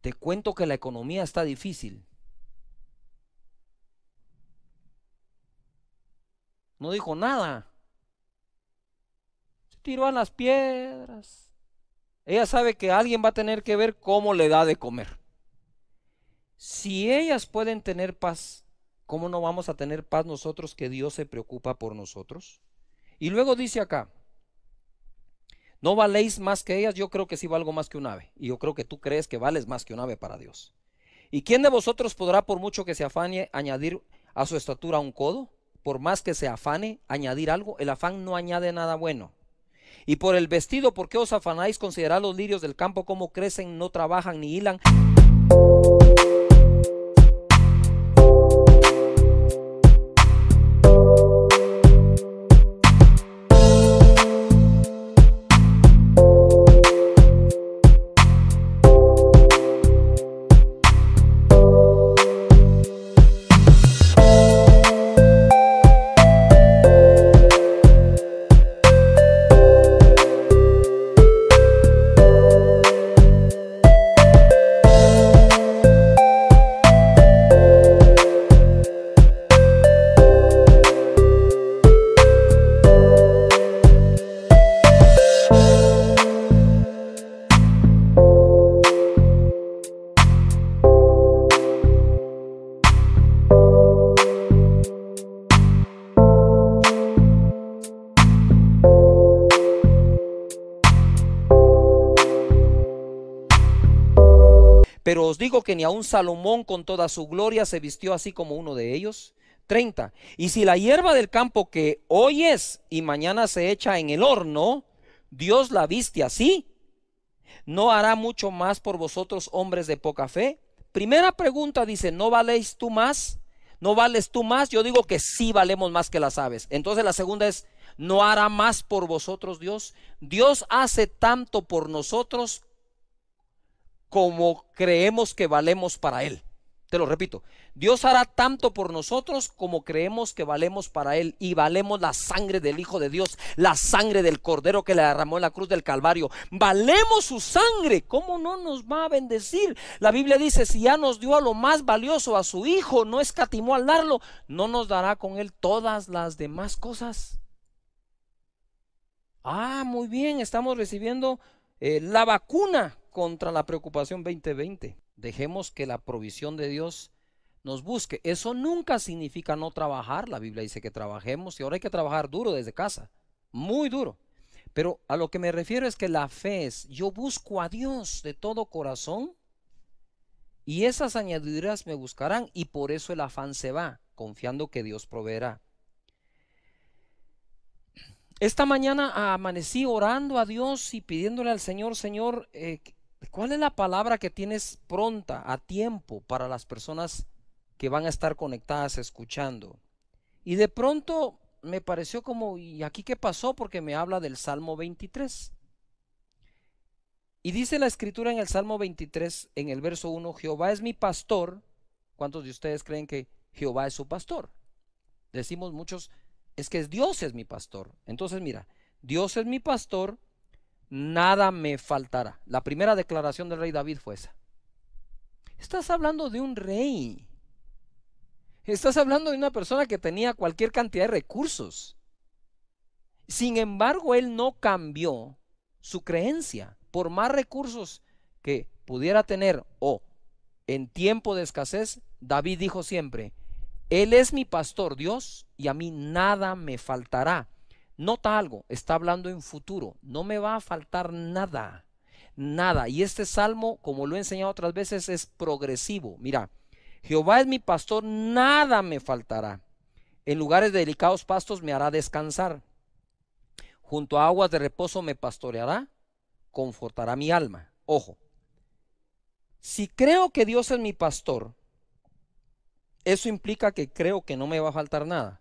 te cuento que la economía está difícil. No dijo nada. Se tiró a las piedras. Ella sabe que alguien va a tener que ver cómo le da de comer. Si ellas pueden tener paz, ¿cómo no vamos a tener paz nosotros que Dios se preocupa por nosotros? Y luego dice acá, ¿No valéis más que ellas? Yo creo que sí valgo más que un ave. Y yo creo que tú crees que vales más que un ave para Dios. ¿Y quién de vosotros podrá, por mucho que se afane, añadir a su estatura un codo? Por más que se afane, añadir algo. El afán no añade nada bueno. Y por el vestido, ¿por qué os afanáis? Considerad los lirios del campo, cómo crecen, no trabajan ni hilan. Pero os digo que ni aun Salomón con toda su gloria se vistió así como uno de ellos. 30. Y si la hierba del campo que hoy es y mañana se echa en el horno, Dios la viste así, ¿no hará mucho más por vosotros, hombres de poca fe? Primera pregunta dice, ¿no valéis tú más? ¿No vales tú más? Yo digo que sí valemos más que las aves. Entonces la segunda es, ¿no hará más por vosotros Dios? Dios hace tanto por nosotros como creemos que valemos para Él. Te lo repito, Dios hará tanto por nosotros como creemos que valemos para Él, y valemos la sangre del Hijo de Dios, la sangre del Cordero que le derramó en la cruz del Calvario. Valemos su sangre. ¿Cómo no nos va a bendecir? La Biblia dice, si ya nos dio a lo más valioso, a su Hijo, no escatimó al darlo, ¿no nos dará con Él todas las demás cosas? Muy bien, estamos recibiendo la vacuna contra la preocupación 2020. Dejemos que la provisión de Dios nos busque. Eso nunca significa no trabajar. La Biblia dice que trabajemos, y ahora hay que trabajar duro desde casa, muy duro. Pero a lo que me refiero es que la fe es, yo busco a Dios de todo corazón y esas añadiduras me buscarán, y por eso el afán se va, confiando que Dios proveerá. Esta mañana amanecí orando a Dios y pidiéndole al Señor, Señor, ¿cuál es la palabra que tienes pronta, a tiempo, para las personas que van a estar conectadas escuchando? Y de pronto me pareció como, ¿y aquí qué pasó? Porque me habla del Salmo 23. Y dice la escritura en el Salmo 23, en el verso 1, Jehová es mi pastor. ¿Cuántos de ustedes creen que Jehová es su pastor? Decimos muchos, es que Dios es mi pastor. Entonces mira, Dios es mi pastor, nada me faltará. La primera declaración del rey David fue esa. Estás hablando de un rey. Estás hablando de una persona que tenía cualquier cantidad de recursos. Sin embargo, él no cambió su creencia. Por más recursos que pudiera tener o en tiempo de escasez, David dijo siempre, Él es mi pastor, Dios, y a mí nada me faltará. Nota algo, está hablando en futuro, no me va a faltar nada, nada. Y este salmo, como lo he enseñado otras veces, es progresivo. Mira, Jehová es mi pastor, nada me faltará. En lugares de delicados pastos me hará descansar. Junto a aguas de reposo me pastoreará, confortará mi alma. Ojo, si creo que Dios es mi pastor, eso implica que creo que no me va a faltar nada.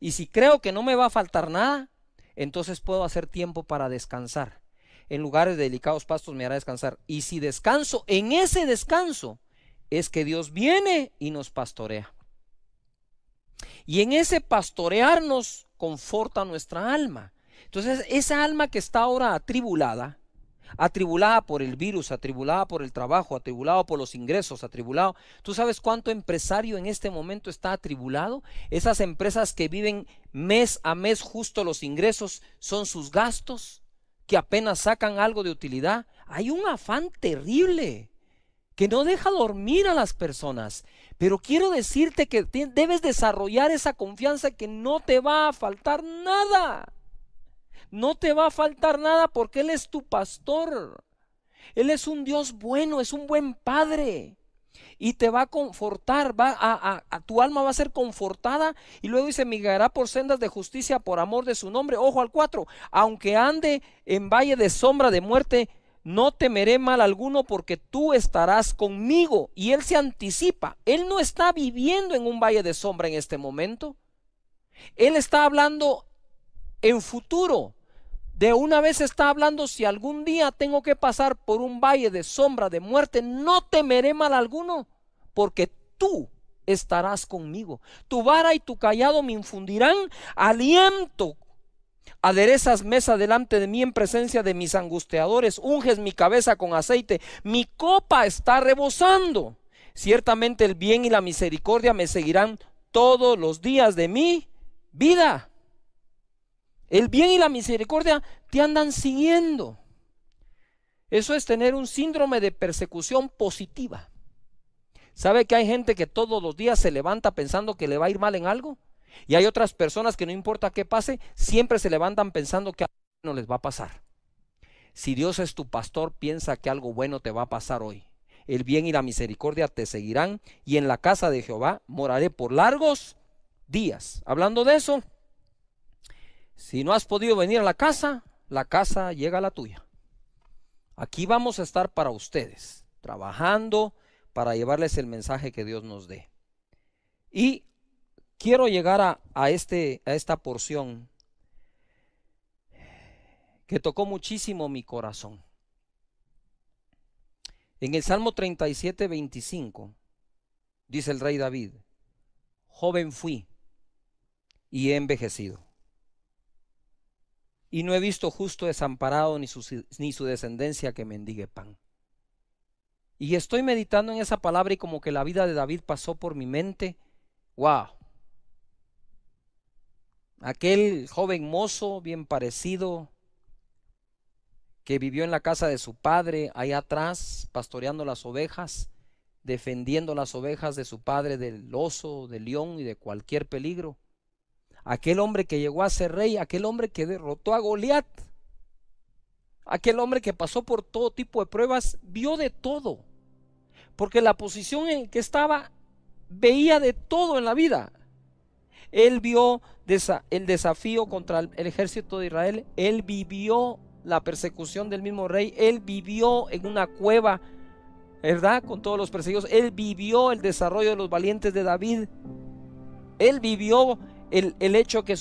Y si creo que no me va a faltar nada, entonces puedo hacer tiempo para descansar. En lugares de delicados pastos me hará descansar. Y si descanso, en ese descanso es que Dios viene y nos pastorea. Y en ese pastorearnos conforta nuestra alma. Entonces esa alma que está ahora atribulada por el virus, atribulada por el trabajo, atribulado por los ingresos, atribulado. ¿Tú sabes cuánto empresario en este momento está atribulado? Esas empresas que viven mes a mes justo los ingresos son sus gastos, que apenas sacan algo de utilidad. Hay un afán terrible que no deja dormir a las personas. Pero quiero decirte que debes desarrollar esa confianza que no te va a faltar nada. No te va a faltar nada porque Él es tu pastor. Él es un Dios bueno, es un buen Padre. Y te va a confortar, tu alma va a ser confortada. Y luego dice, me guiará por sendas de justicia por amor de su nombre. Ojo al 4, aunque ande en valle de sombra de muerte, no temeré mal alguno porque tú estarás conmigo. Y Él se anticipa, Él no está viviendo en un valle de sombra en este momento. Él está hablando en futuro. De una vez está hablando, si algún día tengo que pasar por un valle de sombra de muerte, no temeré mal alguno, porque tú estarás conmigo. Tu vara y tu cayado me infundirán aliento. Aderezas mesa delante de mí en presencia de mis angustiadores, unges mi cabeza con aceite, mi copa está rebosando. Ciertamente el bien y la misericordia me seguirán todos los días de mi vida. El bien y la misericordia te andan siguiendo. Eso es tener un síndrome de persecución positiva. ¿Sabe que hay gente que todos los días se levanta pensando que le va a ir mal en algo? Y hay otras personas que no importa qué pase, siempre se levantan pensando que algo bueno les va a pasar. Si Dios es tu pastor, piensa que algo bueno te va a pasar hoy. El bien y la misericordia te seguirán y en la casa de Jehová moraré por largos días. Hablando de eso, si no has podido venir a la casa llega a la tuya. Aquí vamos a estar para ustedes, trabajando para llevarles el mensaje que Dios nos dé. Y quiero llegar a esta porción que tocó muchísimo mi corazón. En el Salmo 37, 25, dice el rey David, joven fui y he envejecido, y no he visto justo desamparado ni su descendencia que mendigue pan. Y estoy meditando en esa palabra y como que la vida de David pasó por mi mente. ¡Wow! Aquel joven mozo bien parecido que vivió en la casa de su padre, allá atrás, pastoreando las ovejas, defendiendo las ovejas de su padre del oso, del león y de cualquier peligro. Aquel hombre que llegó a ser rey, aquel hombre que derrotó a Goliat, aquel hombre que pasó por todo tipo de pruebas, vio de todo, porque la posición en que estaba, veía de todo en la vida. Él vio el desafío contra el ejército de Israel, él vivió la persecución del mismo rey, él vivió en una cueva, ¿verdad?, con todos los perseguidos, él vivió el desarrollo de los valientes de David, él vivió el hecho que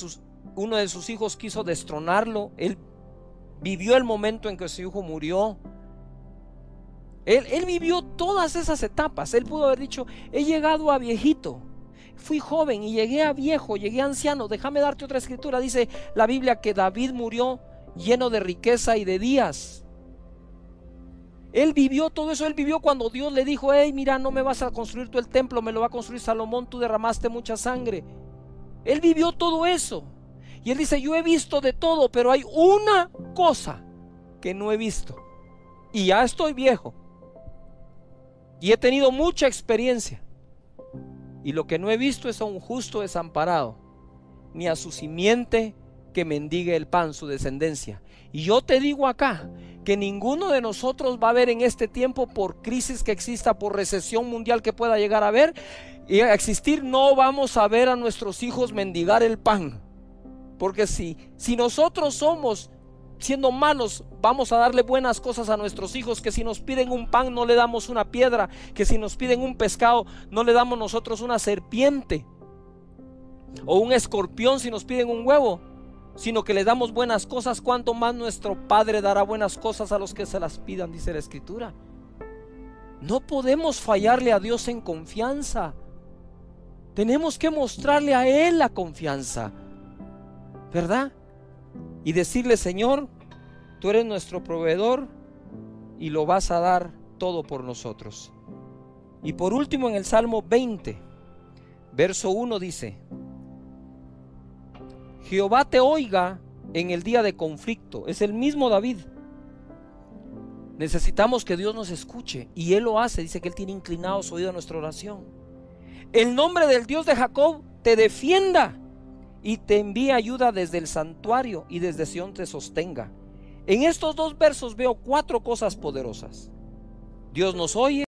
uno de sus hijos quiso destronarlo, él vivió el momento en que su hijo murió, él vivió todas esas etapas. Él pudo haber dicho, he llegado a viejito, fui joven y llegué a viejo, llegué a anciano. Déjame darte otra escritura, dice la Biblia que David murió lleno de riqueza y de días. Él vivió todo eso, él vivió cuando Dios le dijo, hey, mira, no me vas a construir tú el templo, me lo va a construir Salomón, tú derramaste mucha sangre. Él vivió todo eso. Y él dice, yo he visto de todo, pero hay una cosa que no he visto. Y ya estoy viejo. Y he tenido mucha experiencia. Y lo que no he visto es a un justo desamparado, ni a su simiente que mendigue el pan, su descendencia. Y yo te digo acá, que ninguno de nosotros va a ver en este tiempo, por crisis que exista, por recesión mundial que pueda llegar a haber y a existir, no vamos a ver a nuestros hijos mendigar el pan. Porque si nosotros somos, siendo malos, vamos a darle buenas cosas a nuestros hijos, que si nos piden un pan no le damos una piedra, que si nos piden un pescado no le damos nosotros una serpiente o un escorpión si nos piden un huevo, sino que le damos buenas cosas, cuánto más nuestro Padre dará buenas cosas a los que se las pidan, dice la Escritura. No podemos fallarle a Dios en confianza. Tenemos que mostrarle a Él la confianza, ¿verdad? Y decirle, Señor, tú eres nuestro proveedor y lo vas a dar todo por nosotros. Y por último, en el Salmo 20, verso 1 dice, Jehová te oiga en el día de conflicto. Es el mismo David. Necesitamos que Dios nos escuche y Él lo hace. Dice que Él tiene inclinado su oído a nuestra oración. El nombre del Dios de Jacob te defienda y te envíe ayuda desde el santuario y desde Sión te sostenga. En estos dos versos veo 4 cosas poderosas. Dios nos oye.